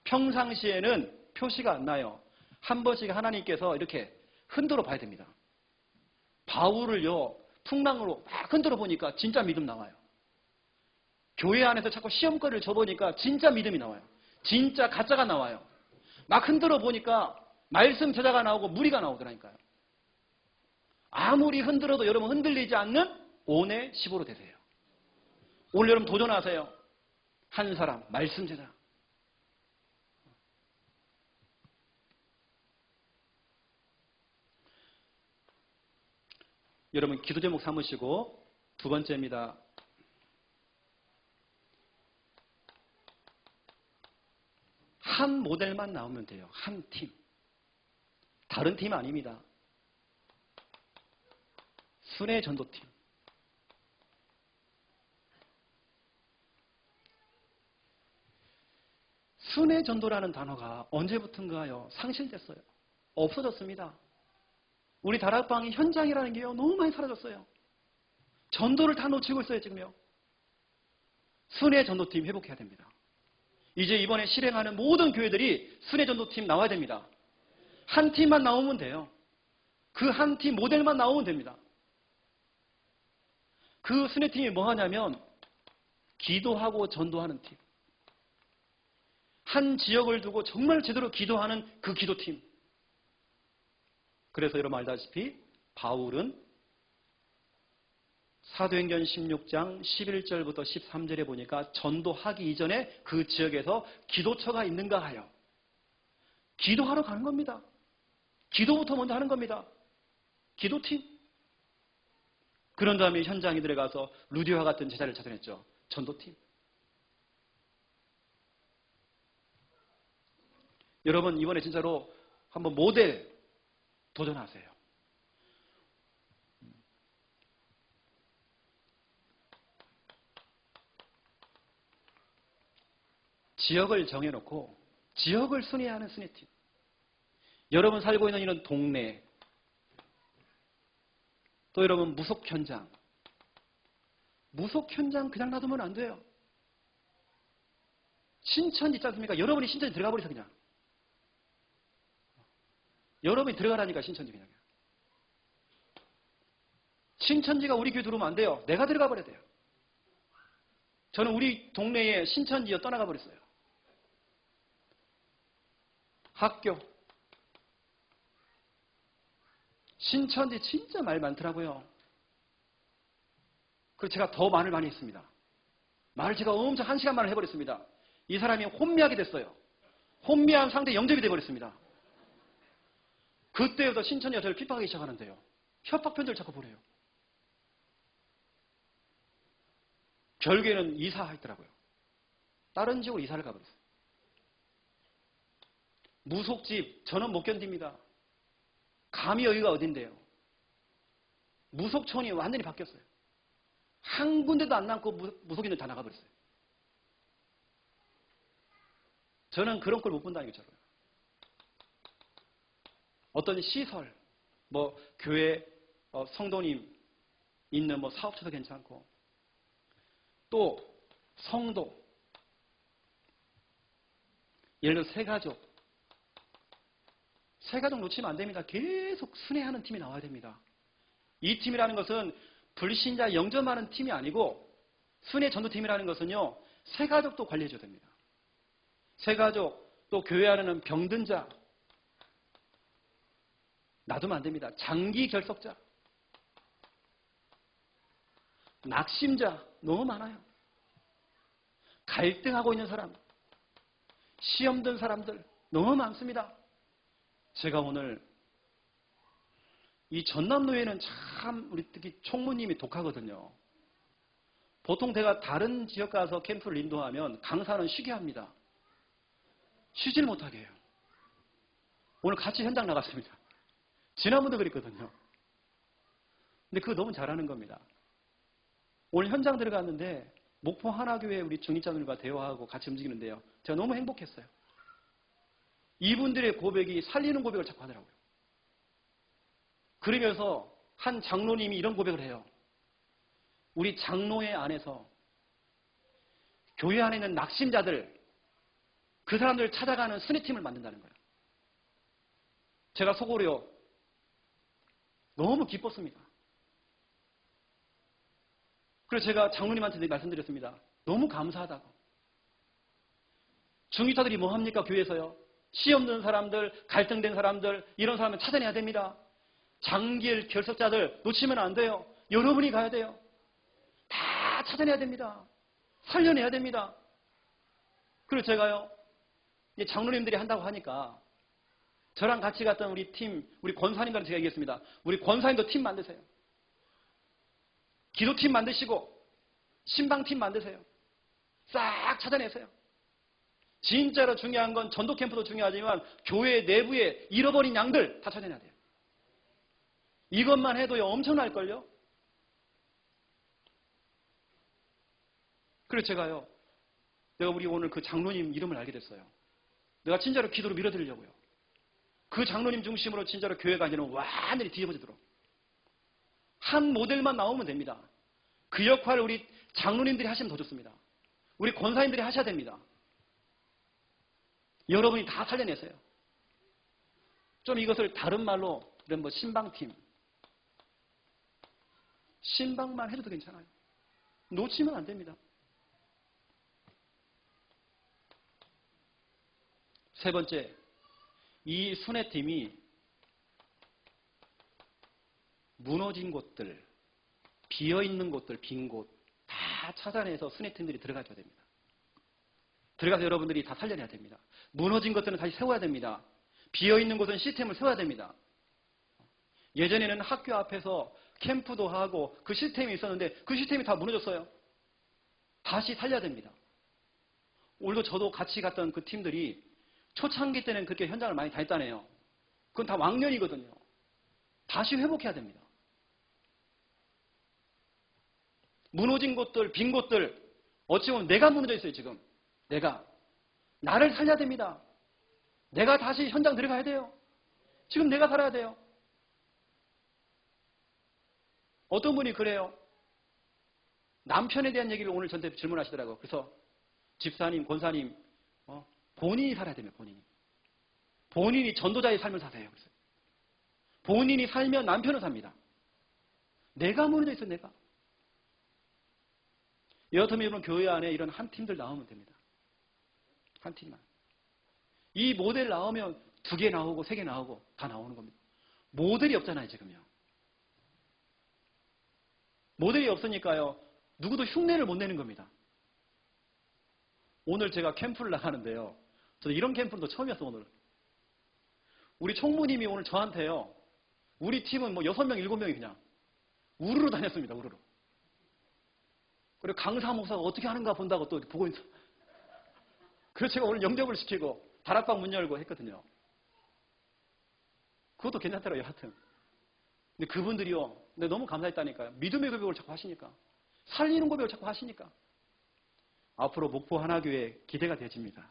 평상시에는 표시가 안 나요. 한 번씩 하나님께서 이렇게 흔들어 봐야 됩니다. 바울을요, 풍랑으로 막 흔들어 보니까 진짜 믿음 나와요. 교회 안에서 자꾸 시험거리를 줘보니까 진짜 믿음이 나와요. 진짜 가짜가 나와요. 막 흔들어 보니까 말씀 제자가 나오고 무리가 나오더라니까요. 아무리 흔들어도 여러분 흔들리지 않는 오네 15로 되세요. 오늘 여러분 도전하세요. 한 사람 말씀 제자. 여러분 기도 제목 삼으시고 두 번째입니다. 한 모델만 나오면 돼요. 한 팀. 다른 팀 아닙니다. 순회 전도팀. 순회 전도라는 단어가 언제부턴가요? 상실됐어요. 없어졌습니다. 우리 다락방이 현장이라는 게요, 너무 많이 사라졌어요. 전도를 다 놓치고 있어요, 지금요. 순회 전도팀 회복해야 됩니다. 이제 이번에 실행하는 모든 교회들이 순회 전도팀 나와야 됩니다. 한 팀만 나오면 돼요. 그 한 팀 모델만 나오면 됩니다. 그 순회팀이 뭐 하냐면 기도하고 전도하는 팀. 한 지역을 두고 정말 제대로 기도하는 그 기도팀. 그래서 여러분 알다시피 바울은 사도행전 16장 11절부터 13절에 보니까 전도하기 이전에 그 지역에서 기도처가 있는가 하여 기도하러 가는 겁니다. 기도부터 먼저 하는 겁니다. 기도팀. 그런 다음에 현장에 들어가서 루디오와 같은 제자를 찾아냈죠. 전도팀. 여러분 이번에 진짜로 한번 모델 도전하세요. 지역을 정해놓고 지역을 순회하는 순회팀. 여러분 살고 있는 이런 동네, 또 여러분 무속 현장. 무속 현장 그냥 놔두면 안 돼요. 신천 있지 않습니까? 여러분이 신천에 들어가 버리세요 그냥. 여러분이 들어가라니까 신천지 그냥. 신천지가 우리 교회 들어오면 안 돼요. 내가 들어가 버려야 돼요. 저는 우리 동네에 신천지에 떠나가 버렸어요. 학교. 신천지 진짜 말 많더라고요. 그래서 제가 더 말을 많이 했습니다. 말을 제가 엄청 1시간 말을 해버렸습니다. 이 사람이 혼미하게 됐어요. 혼미한 상태 영접이 돼버렸습니다. 그때부터 신천지가 저를 핍박하기 시작하는데요. 협박 편지를 자꾸 보내요. 결국에는 이사했더라고요. 다른 지역으로 이사를 가버렸어요. 무속집 저는 못 견딥니다. 감히 여기가 어딘데요. 무속촌이 완전히 바뀌었어요. 한 군데도 안 남고 무속인들 다 나가버렸어요. 저는 그런 걸 못 본다는 거죠. 어떤 시설, 뭐 교회 성도님 있는 뭐 사업처도 괜찮고 또 성도, 예를 들어 새가족 놓치면 안 됩니다. 계속 순회하는 팀이 나와야 됩니다. 이 팀이라는 것은 불신자 영접하는 팀이 아니고 순회 전도팀이라는 것은요. 새가족도 관리해줘야 됩니다. 새가족, 또 교회 안에는 병든 자 놔두면 안 됩니다. 장기 결석자, 낙심자 너무 많아요. 갈등하고 있는 사람, 시험 든 사람들 너무 많습니다. 제가 오늘 이 전남노예는 참 우리 특히 총무님이 독하거든요. 보통 제가 다른 지역 가서 캠프를 인도하면 강사는 쉬게 합니다. 쉬질 못하게 해요. 오늘 같이 현장 나갔습니다. 지난번도 그랬거든요. 근데 그거 너무 잘하는 겁니다. 오늘 현장 들어갔는데 목포 하나교회 우리 중직자들과 대화하고 같이 움직이는데요. 제가 너무 행복했어요. 이분들의 고백이 살리는 고백을 자꾸 하더라고요. 그러면서 한 장로님이 이런 고백을 해요. 우리 장로회 안에서 교회 안에 있는 낙심자들, 그 사람들을 찾아가는 순회팀을 만든다는 거예요. 제가 속으로요. 너무 기뻤습니다. 그래서 제가 장로님한테 말씀드렸습니다. 너무 감사하다고. 중직자들이 뭐 합니까? 교회에서요. 시험 든 사람들, 갈등된 사람들, 이런 사람을 찾아내야 됩니다. 장기 결석자들 놓치면 안 돼요. 여러분이 가야 돼요. 다 찾아내야 됩니다. 살려내야 됩니다. 그리고 제가요, 장로님들이 한다고 하니까 저랑 같이 갔던 우리 팀, 우리 권사님들한테 제가 얘기했습니다. 우리 권사님도 팀 만드세요. 기도팀 만드시고 신방팀 만드세요. 싹 찾아내세요. 진짜로 중요한 건 전도 캠프도 중요하지만 교회 내부에 잃어버린 양들 다 찾아내야 돼요. 이것만 해도요 엄청날걸요. 그래서 제가요, 내가 우리 오늘 그 장로님 이름을 알게 됐어요. 내가 진짜로 기도로 밀어드리려고요. 그 장로님 중심으로 진짜로 교회가 이제는 완전히 뒤집어지도록 한 모델만 나오면 됩니다. 그 역할을 우리 장로님들이 하시면 더 좋습니다. 우리 권사님들이 하셔야 됩니다. 여러분이 다 살려내세요. 좀 이것을 다른 말로 이런 뭐 신방팀, 신방만 해도 괜찮아요. 놓치면 안 됩니다. 세 번째, 이 순회팀이 무너진 곳들, 비어있는 곳들, 빈 곳 다 찾아내서 순회팀들이 들어가줘야 됩니다. 들어가서 여러분들이 다 살려내야 됩니다. 무너진 것들은 다시 세워야 됩니다. 비어있는 곳은 시스템을 세워야 됩니다. 예전에는 학교 앞에서 캠프도 하고 그 시스템이 있었는데 그 시스템이 다 무너졌어요. 다시 살려야 됩니다. 오늘도 저도 같이 갔던 그 팀들이 초창기 때는 그렇게 현장을 많이 다녔다네요. 그건 다 왕년이거든요. 다시 회복해야 됩니다. 무너진 곳들, 빈 곳들, 어찌 보면 내가 무너져 있어요, 지금. 내가. 나를 살려야 됩니다. 내가 다시 현장 들어가야 돼요. 지금 내가 살아야 돼요. 어떤 분이 그래요. 남편에 대한 얘기를 오늘 저한테 질문하시더라고요. 그래서 집사님, 권사님, 본인이 살아야 됩니다, 본인이. 본인이 전도자의 삶을 사세요. 그래서 본인이 살면 남편은 삽니다. 내가 무너져 있어, 내가. 여하튼 여러분 교회 안에 이런 한 팀들 나오면 됩니다. 한 팀만. 이 모델 나오면 2개 나오고 3개 나오고 다 나오는 겁니다. 모델이 없잖아요, 지금요. 모델이 없으니까요. 누구도 흉내를 못 내는 겁니다. 오늘 제가 캠프를 나가는데요. 저도 이런 캠프는 또 처음이었어, 오늘. 우리 총무님이 오늘 저한테요. 우리 팀은 뭐 6명, 7명이 그냥 우르르 다녔습니다, 우르르. 그리고 강사 목사가 어떻게 하는가 본다고 또 보고 있어. 그래서 제가 오늘 영접을 시키고 다락방 문 열고 했거든요. 그것도 괜찮더라고요, 하여튼. 근데 그분들이요. 근데 너무 감사했다니까요. 믿음의 고백을 자꾸 하시니까. 살리는 고백을 자꾸 하시니까. 앞으로 목포 하나교회 기대가 되어집니다.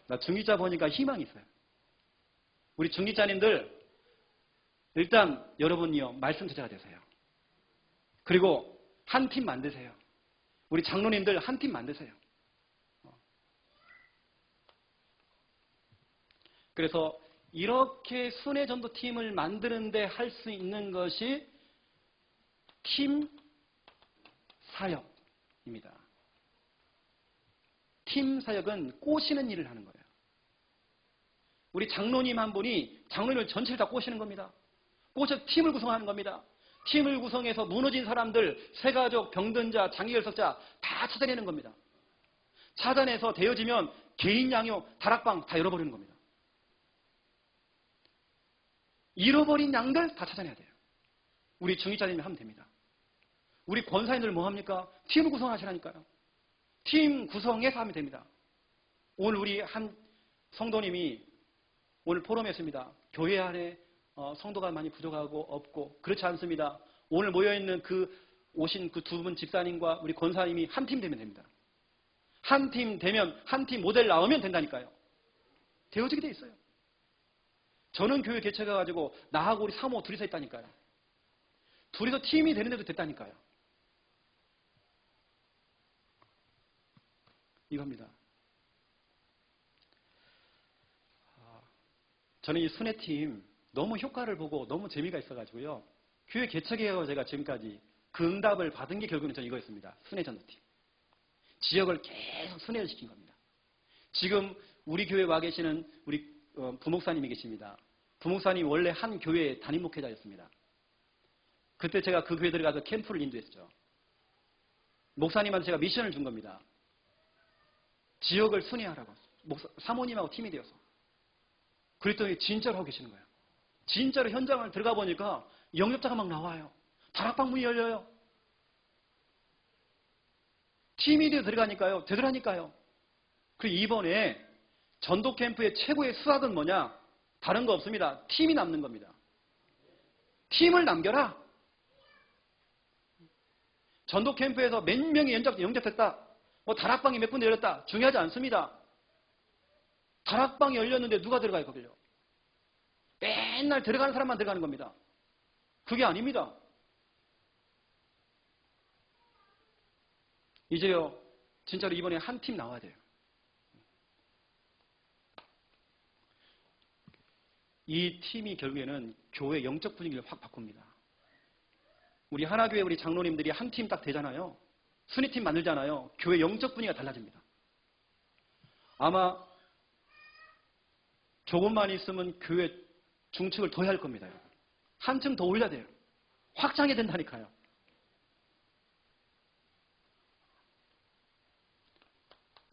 나 중기자 보니까 희망이 있어요. 우리 중기자님들 일단 여러분이요. 말씀 제자가 되세요. 그리고 한 팀 만드세요. 우리 장로님들 한 팀 만드세요. 그래서 이렇게 순회전도팀을 만드는데 할 수 있는 것이 팀 사역입니다. 팀 사역은 꼬시는 일을 하는 거예요. 우리 장로님 한 분이 장로님을 전체를 다 꼬시는 겁니다. 꼬셔 팀을 구성하는 겁니다. 팀을 구성해서 무너진 사람들, 새가족, 병든자, 장기결석자 다 찾아내는 겁니다. 찾아내서 되어지면 개인 양육, 다락방 다 열어버리는 겁니다. 잃어버린 양들 다 찾아내야 돼요. 우리 중위자님이 하면 됩니다. 우리 권사님들 뭐 합니까? 팀을 구성하시라니까요. 팀 구성해서 하면 됩니다. 오늘 우리 한 성도님이 오늘 포럼했습니다. 교회 안에 성도가 많이 부족하고 없고 그렇지 않습니다. 오늘 모여있는 오신 그 2분 집사님과 우리 권사님이 한 팀 되면 됩니다. 한 팀 되면 한 팀 모델 나오면 된다니까요. 되어지게 돼 있어요. 저는 교회 개척해가지고 나하고 우리 사모 둘이서 했다니까요. 둘이서 팀이 되는데도 됐다니까요. 이겁니다. 저는 이 순회팀 너무 효과를 보고 너무 재미가 있어가지고요. 교회 개척해서 제가 지금까지 그 응답을 받은 게 결국은 저는 이거였습니다. 순회전도팀. 지역을 계속 순회를 시킨 겁니다. 지금 우리 교회 와 계시는 우리 부목사님이 계십니다. 부목사님이 원래 한 교회 담임 목회자였습니다. 그때 제가 그 교회 들어가서 캠프를 인도했죠. 목사님한테 제가 미션을 준 겁니다. 지역을 순회하라고. 사모님하고 팀이 되어서. 그랬더니 진짜로 하고 계시는 거예요. 진짜로 현장을 들어가 보니까 영접자가 막 나와요. 다락방 문이 열려요. 팀이 되어 들어가니까요. 되더라니까요. 그리고 이번에 전도 캠프의 최고의 수학은 뭐냐? 다른 거 없습니다. 팀이 남는 겁니다. 팀을 남겨라. 전도 캠프에서 몇 명이 영접했다. 뭐 다락방이 몇 군데 열렸다. 중요하지 않습니다. 다락방이 열렸는데 누가 들어가요, 거길요? 맨날 들어가는 사람만 들어가는 겁니다. 그게 아닙니다. 이제요, 진짜로 이번에 한 팀 나와야 돼요. 이 팀이 결국에는 교회 영적 분위기를 확 바꿉니다. 우리 하나교회 우리 장로님들이 한 팀 딱 되잖아요. 순위팀 만들잖아요. 교회 영적 분위기가 달라집니다. 아마 조금만 있으면 교회 중층을 더 해야 할 겁니다. 여러분. 한층 더 올려야 돼요. 확장해야 된다니까요.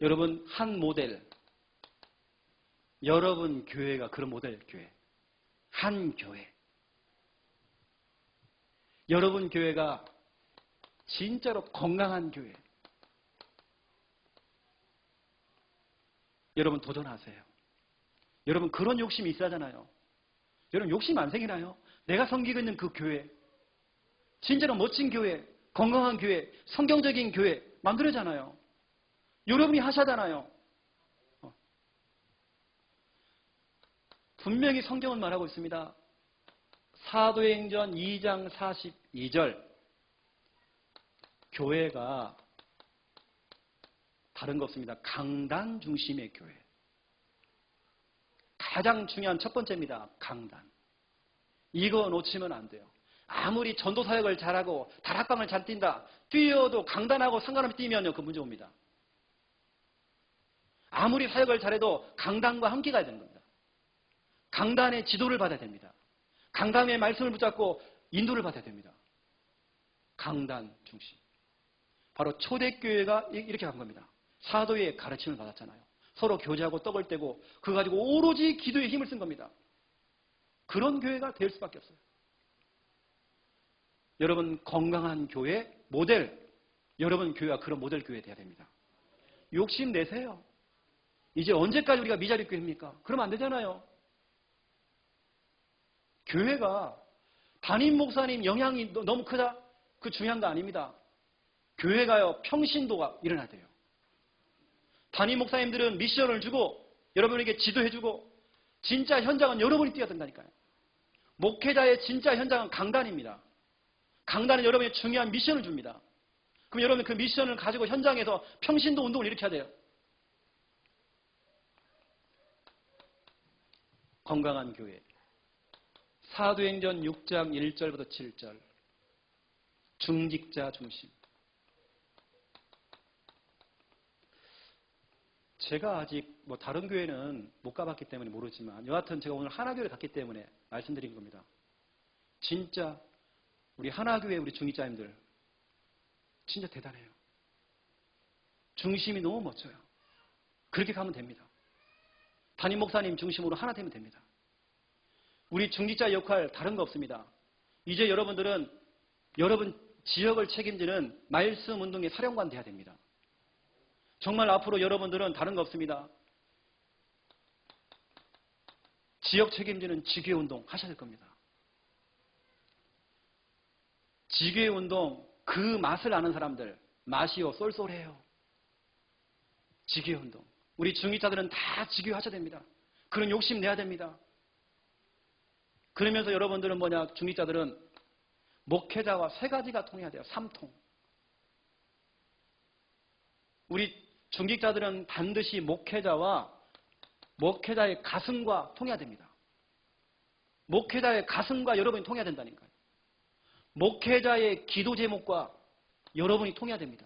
여러분, 한 모델, 여러분 교회가 그런 모델 교회, 한 교회. 여러분 교회가 진짜로 건강한 교회. 여러분 도전하세요. 여러분 그런 욕심이 있어야 하잖아요. 여러분 욕심 안 생기나요? 내가 섬기고 있는 그 교회, 진짜로 멋진 교회, 건강한 교회, 성경적인 교회 만들어잖아요. 여러분이 하셔야잖아요. 분명히 성경은 말하고 있습니다. 사도행전 2장 42절 교회가 다른 거 없습니다. 강단 중심의 교회. 가장 중요한 첫 번째입니다. 강단. 이거 놓치면 안 돼요. 아무리 전도사역을 잘하고 다락방을 잘 뛴다. 뛰어도 강단하고 상관없이 뛰면요. 그 문제 옵니다. 아무리 사역을 잘해도 강단과 함께 가야 되는 겁니다. 강단의 지도를 받아야 됩니다. 강단의 말씀을 붙잡고 인도를 받아야 됩니다. 강단 중심. 바로 초대교회가 이렇게 간 겁니다. 사도의 가르침을 받았잖아요. 서로 교제하고 떡을 떼고 그거 가지고 오로지 기도에 힘을 쓴 겁니다. 그런 교회가 될 수밖에 없어요. 여러분 건강한 교회 모델, 여러분 교회가 그런 모델 교회 돼야 됩니다. 욕심 내세요. 이제 언제까지 우리가 미자립 교회입니까? 그러면 안 되잖아요. 교회가 담임 목사님 영향이 너무 크다? 그 중요한 거 아닙니다. 교회가요 평신도가 일어나야 돼요. 담임 목사님들은 미션을 주고 여러분에게 지도해주고 진짜 현장은 여러분이 뛰어야 된다니까요. 목회자의 진짜 현장은 강단입니다. 강단은 여러분의 중요한 미션을 줍니다. 그럼 여러분 그 미션을 가지고 현장에서 평신도 운동을 일으켜야 돼요. 건강한 교회. 사도행전 6장 1절부터 7절. 중직자 중심. 제가 아직 다른 교회는 못 가봤기 때문에 모르지만 여하튼 제가 오늘 하나교회를 갔기 때문에 말씀드린 겁니다. 진짜 우리 하나교회 우리 중직자님들 진짜 대단해요. 중심이 너무 멋져요. 그렇게 가면 됩니다. 담임 목사님 중심으로 하나 되면 됩니다. 우리 중직자 역할 다른 거 없습니다. 이제 여러분들은 여러분 지역을 책임지는 말씀 운동의 사령관 돼야 됩니다. 정말 앞으로 여러분들은 다른 거 없습니다. 지역 책임지는 지교회 운동 하셔야 될 겁니다. 지교회 운동 그 맛을 아는 사람들 맛이요 쏠쏠해요. 지교회 운동. 우리 중직자들은 다 지교회 하셔야 됩니다. 그런 욕심 내야 됩니다. 그러면서 여러분들은 중직자들은 목회자와 세 가지가 통해야 돼요. 3통. 우리 중직자들은 반드시 목회자와 목회자의 가슴과 통해야 됩니다. 목회자의 가슴과 여러분이 통해야 된다니까요. 목회자의 기도 제목과 여러분이 통해야 됩니다.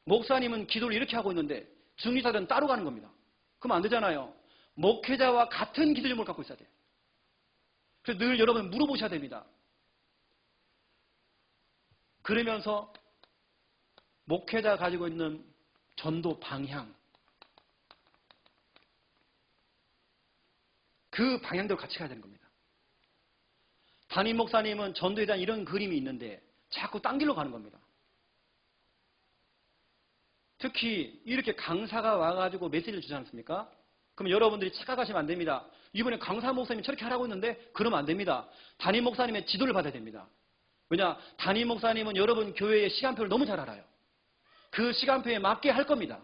목사님은 기도를 이렇게 하고 있는데 중직자들은 따로 가는 겁니다. 그럼 안 되잖아요. 목회자와 같은 기도 제목을 갖고 있어야 돼요. 그래서 늘 여러분 물어보셔야 됩니다. 그러면서 목회자가 가지고 있는 전도 방향, 그 방향대로 같이 가야 되는 겁니다. 담임 목사님은 전도에 대한 이런 그림이 있는데 자꾸 딴 길로 가는 겁니다. 특히 이렇게 강사가 와가지고 메시지를 주지 않습니까? 그럼 여러분들이 착각하시면 안 됩니다. 이번에 강사 목사님이 저렇게 하라고 했는데 그러면 안 됩니다. 담임 목사님의 지도를 받아야 됩니다. 왜냐? 담임 목사님은 여러분 교회의 시간표를 너무 잘 알아요. 그 시간표에 맞게 할 겁니다.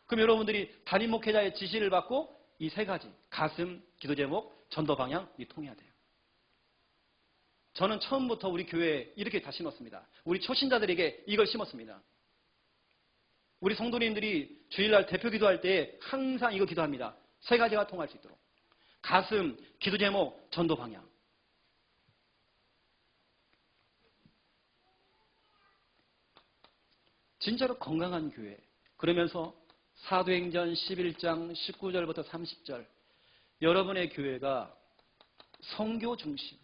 그럼 여러분들이 담임 목회자의 지시를 받고 이 세 가지 가슴, 기도 제목, 전도 방향 이 통해야 돼요. 저는 처음부터 우리 교회에 이렇게 다 심었습니다. 우리 초신자들에게 이걸 심었습니다. 우리 성도님들이 주일날 대표 기도할 때 항상 이거 기도합니다. 세 가지가 통할 수 있도록. 가슴, 기도 제목, 전도 방향. 진짜로 건강한 교회. 그러면서 사도행전 11장 19절부터 30절 여러분의 교회가 선교 중심.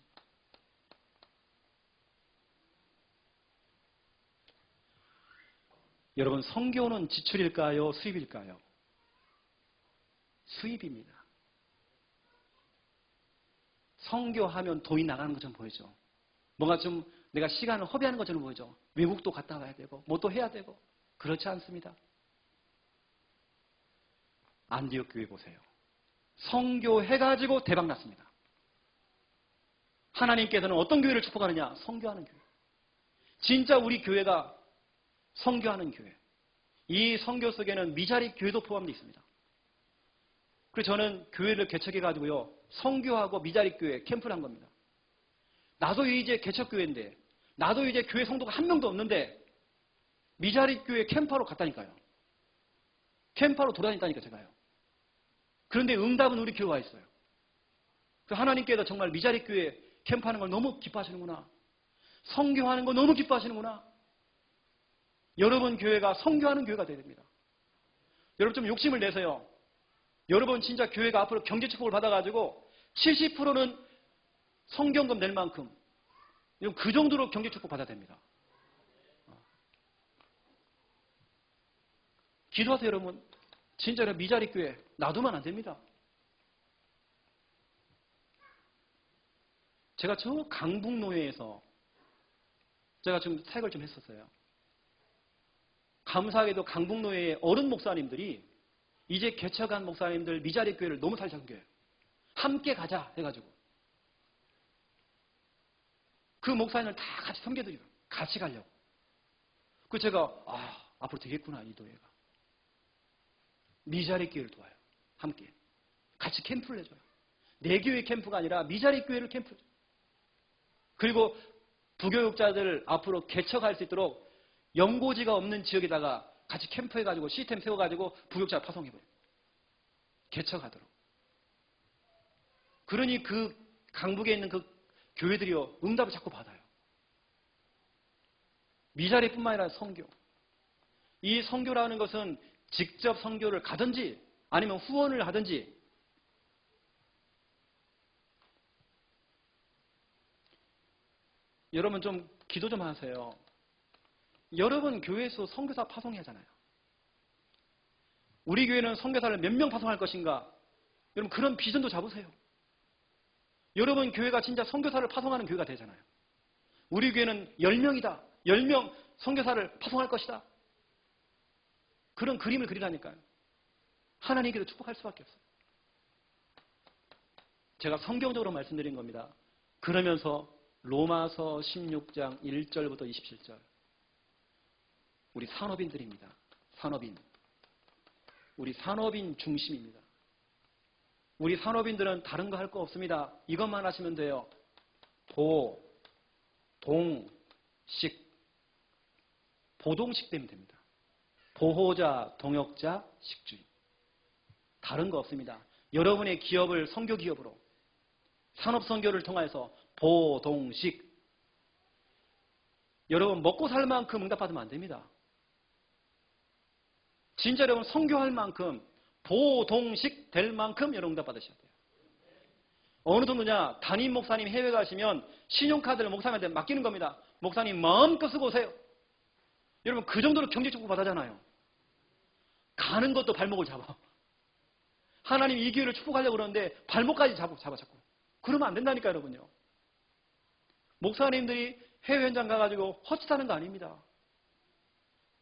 여러분 선교는 지출일까요? 수입일까요? 수입입니다. 선교하면 돈이 나가는 것처럼 보이죠. 뭔가 좀 내가 시간을 허비하는 것처럼 보이죠. 외국도 갔다 와야 되고 뭐 또 해야 되고. 그렇지 않습니다. 안디옥 교회 보세요. 선교해가지고 대박 났습니다. 하나님께서는 어떤 교회를 축복하느냐? 선교하는 교회. 진짜 우리 교회가 선교하는 교회. 이 선교 속에는 미자립 교회도 포함되어 있습니다. 그래서 저는 교회를 개척해가지고요. 선교하고 미자립 교회 캠프를 한 겁니다. 나도 이제 개척교회인데 나도 이제 교회 성도가 한 명도 없는데 미자립 교회 캠프하러 갔다니까요. 캠프하러 돌아다녔다니까 제가요. 그런데 응답은 우리 교회에 와 있어요. 하나님께서 정말 미자립 교회 캠프하는 걸 너무 기뻐하시는구나. 선교하는 거 너무 기뻐하시는구나. 여러분 교회가 선교하는 교회가 돼야 됩니다. 여러분 좀 욕심을 내세요. 여러분 진짜 교회가 앞으로 경제 축복을 받아가지고 70%는 성경금 낼 만큼 그 정도로 경제 축복 받아야 됩니다. 기도하세요 여러분. 진짜 미자립 교회 놔두면 안 됩니다. 제가 저 강북노예에서 제가 좀 사역을 좀 했었어요. 감사하게도 강북노예의 어른 목사님들이 이제 개척한 목사님들 미자립 교회를 너무 잘 섬겨요. 함께 가자 해가지고 그 목사님을 다 같이 섬겨드리고 같이 가려고. 그 제가 앞으로 되겠구나 이 노예가. 미자립 교회를 도와요. 함께 같이 캠프를 해줘요. 내 교회 캠프가 아니라 미자립 교회를 캠프. 그리고 부교육자들 앞으로 개척할 수 있도록 연고지가 없는 지역에다가 같이 캠프해가지고 시스템 세워가지고 부교육자 파송해버려요. 개척하도록. 그러니 그 강북에 있는 그 교회들이요 응답을 자꾸 받아요. 미자립뿐만 아니라 선교. 이 선교라는 것은 직접 선교를 가든지 아니면 후원을 하든지 여러분 좀 기도 좀 하세요. 여러분 교회에서 선교사 파송해야 하잖아요. 우리 교회는 선교사를 몇 명 파송할 것인가? 여러분 그런 비전도 잡으세요. 여러분 교회가 진짜 선교사를 파송하는 교회가 되잖아요. 우리 교회는 10명이다. 10명 선교사를 파송할 것이다. 그런 그림을 그리라니까요. 하나님께서 축복할 수밖에 없어요. 제가 성경적으로 말씀드린 겁니다. 그러면서 로마서 16장 1절부터 27절 우리 산업인들입니다. 산업인. 우리 산업인 중심입니다. 우리 산업인들은 다른 거 할 거 없습니다. 이것만 하시면 돼요. 보, 동, 식. 보동식 되면 됩니다. 보호자, 동역자, 식주인. 다른 거 없습니다. 여러분의 기업을 선교 기업으로 산업 선교를 통해서 보동식. 여러분 먹고 살 만큼 응답받으면 안 됩니다. 진짜 여러분 선교할 만큼 보동식 될 만큼 여러분 응답받으셔야 돼요. 어느 정도냐? 담임 목사님 해외 가시면 신용카드를 목사님한테 맡기는 겁니다. 목사님 마음껏 쓰고 오세요. 여러분 그 정도로 경제 축복 받아잖아요. 가는 것도 발목을 잡아. 하나님 이 기회를 축복하려고 그러는데 발목까지 잡아 자꾸. 그러면 안 된다니까 여러분요. 목사님들이 해외 현장 가가지고 헛짓하는 거 아닙니다.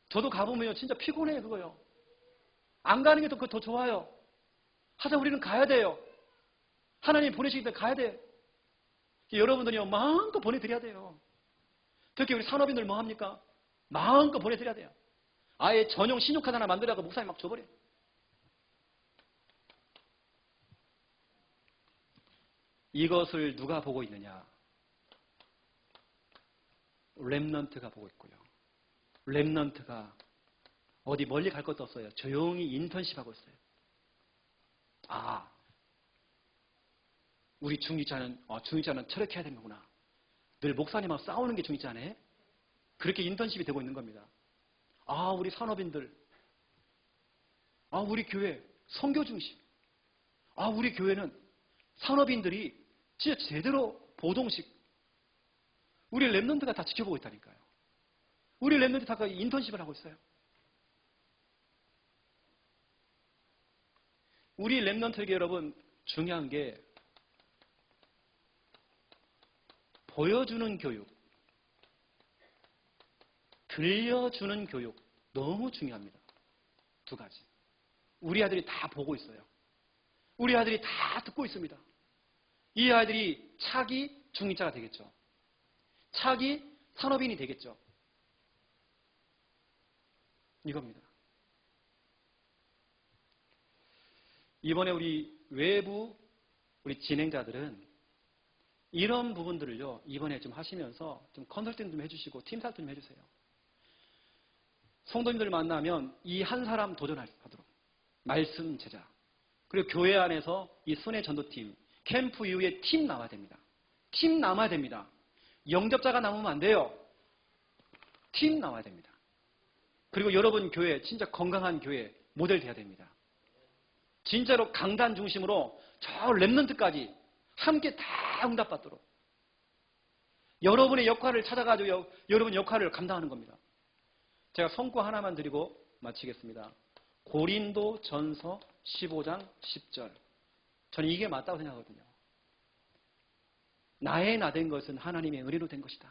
저도 가보면요 진짜 피곤해요 그거요. 안 가는 게 더 좋아요. 하여튼 우리는 가야 돼요. 하나님 보내시기 때문에 가야 돼. 여러분들이요 마음껏 보내드려야 돼요. 특히 우리 산업인들 뭐 합니까? 마음껏 보내드려야 돼요. 아예 전용 신용카드 하나 만들라고 목사님 막 줘버려요. 이것을 누가 보고 있느냐? 렘넌트가 보고 있고요. 렘넌트가 어디 멀리 갈 것도 없어요. 조용히 인턴십 하고 있어요. 우리 중직자는 철학해야 되는구나. 늘 목사님하고 싸우는 게 중직자네. 그렇게 인턴십이 되고 있는 겁니다. 우리 산업인들. 우리 교회 선교 중심. 우리 교회는 산업인들이 진짜 제대로 보동식. 우리 랩런트가 다 지켜보고 있다니까요. 우리 랩런트 다 인턴십을 하고 있어요. 우리 랩런트에게 여러분 중요한 게 보여주는 교육, 들려주는 교육 너무 중요합니다. 두 가지. 우리 아들이 다 보고 있어요. 우리 아들이 다 듣고 있습니다. 이 아이들이 차기 중직자가 되겠죠. 차기 산업인이 되겠죠. 이겁니다. 이번에 우리 외부 우리 진행자들은 이런 부분들을요, 이번에 좀 하시면서 좀 컨설팅 좀 해주시고 팀 살도 좀 해주세요. 성도님들 만나면 이 한 사람 도전하도록 말씀 제자, 그리고 교회 안에서 이 순회 전도팀, 캠프 이후에 팀 나와야 됩니다. 팀 남아야 됩니다. 영접자가 남으면 안 돼요. 팀 나와야 됩니다. 그리고 여러분 교회, 진짜 건강한 교회 모델 돼야 됩니다. 진짜로 강단 중심으로 저 랩런트까지 함께 다 응답받도록 여러분의 역할을 찾아가지고 여러분 역할을 감당하는 겁니다. 제가 성구 하나만 드리고 마치겠습니다. 고린도 전서 15장 10절. 저는 이게 맞다고 생각하거든요. 나의 나 된 것은 하나님의 은혜로 된 것이다.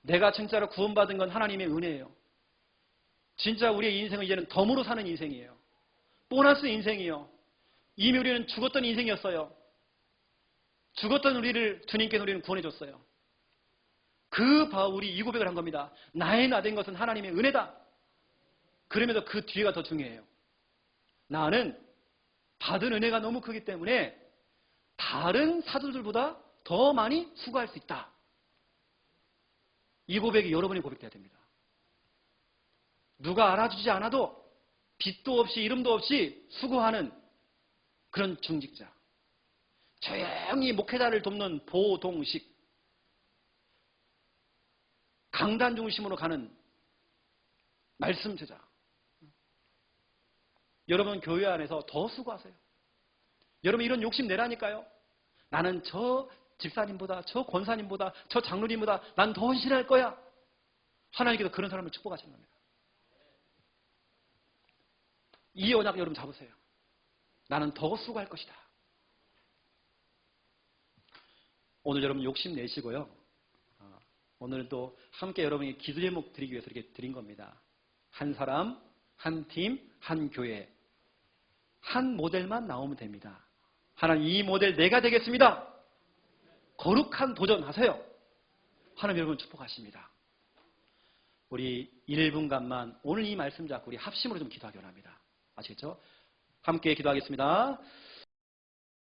내가 진짜로 구원받은 건 하나님의 은혜예요. 진짜 우리의 인생은 이제는 덤으로 사는 인생이에요. 보너스 인생이요. 이미 우리는 죽었던 인생이었어요. 죽었던 우리를 주님께서 우리는 구원해줬어요. 그 바울이 이 고백을 한 겁니다. 나의 나 된 것은 하나님의 은혜다. 그러면서 그 뒤가 더 중요해요. 나는 받은 은혜가 너무 크기 때문에 다른 사도들보다 더 많이 수고할 수 있다. 이 고백이 여러분의 고백돼야 됩니다. 누가 알아주지 않아도 빛도 없이 이름도 없이 수고하는 그런 중직자. 조용히 목회자를 돕는 보동식. 강단 중심으로 가는 말씀 제자. 여러분 교회 안에서 더 수고하세요. 여러분 이런 욕심 내라니까요. 나는 저 집사님보다, 저 권사님보다, 저 장로님보다 난 더 헌신할 거야. 하나님께서 그런 사람을 축복하시는 겁니다. 이 언약 여러분 잡으세요. 나는 더 수고할 것이다. 오늘 여러분 욕심 내시고요. 오늘은 또 함께 여러분이 기도 제목 드리기 위해서 이렇게 드린 겁니다. 한 사람, 한 팀, 한 교회, 한 모델만 나오면 됩니다. 하나님 이 모델 내가 되겠습니다. 거룩한 도전하세요. 하나님 여러분 축복하십니다. 우리 1분간만 오늘 이 말씀 잡고 우리 합심으로 좀 기도하기 원합니다. 아시겠죠? 함께 기도하겠습니다.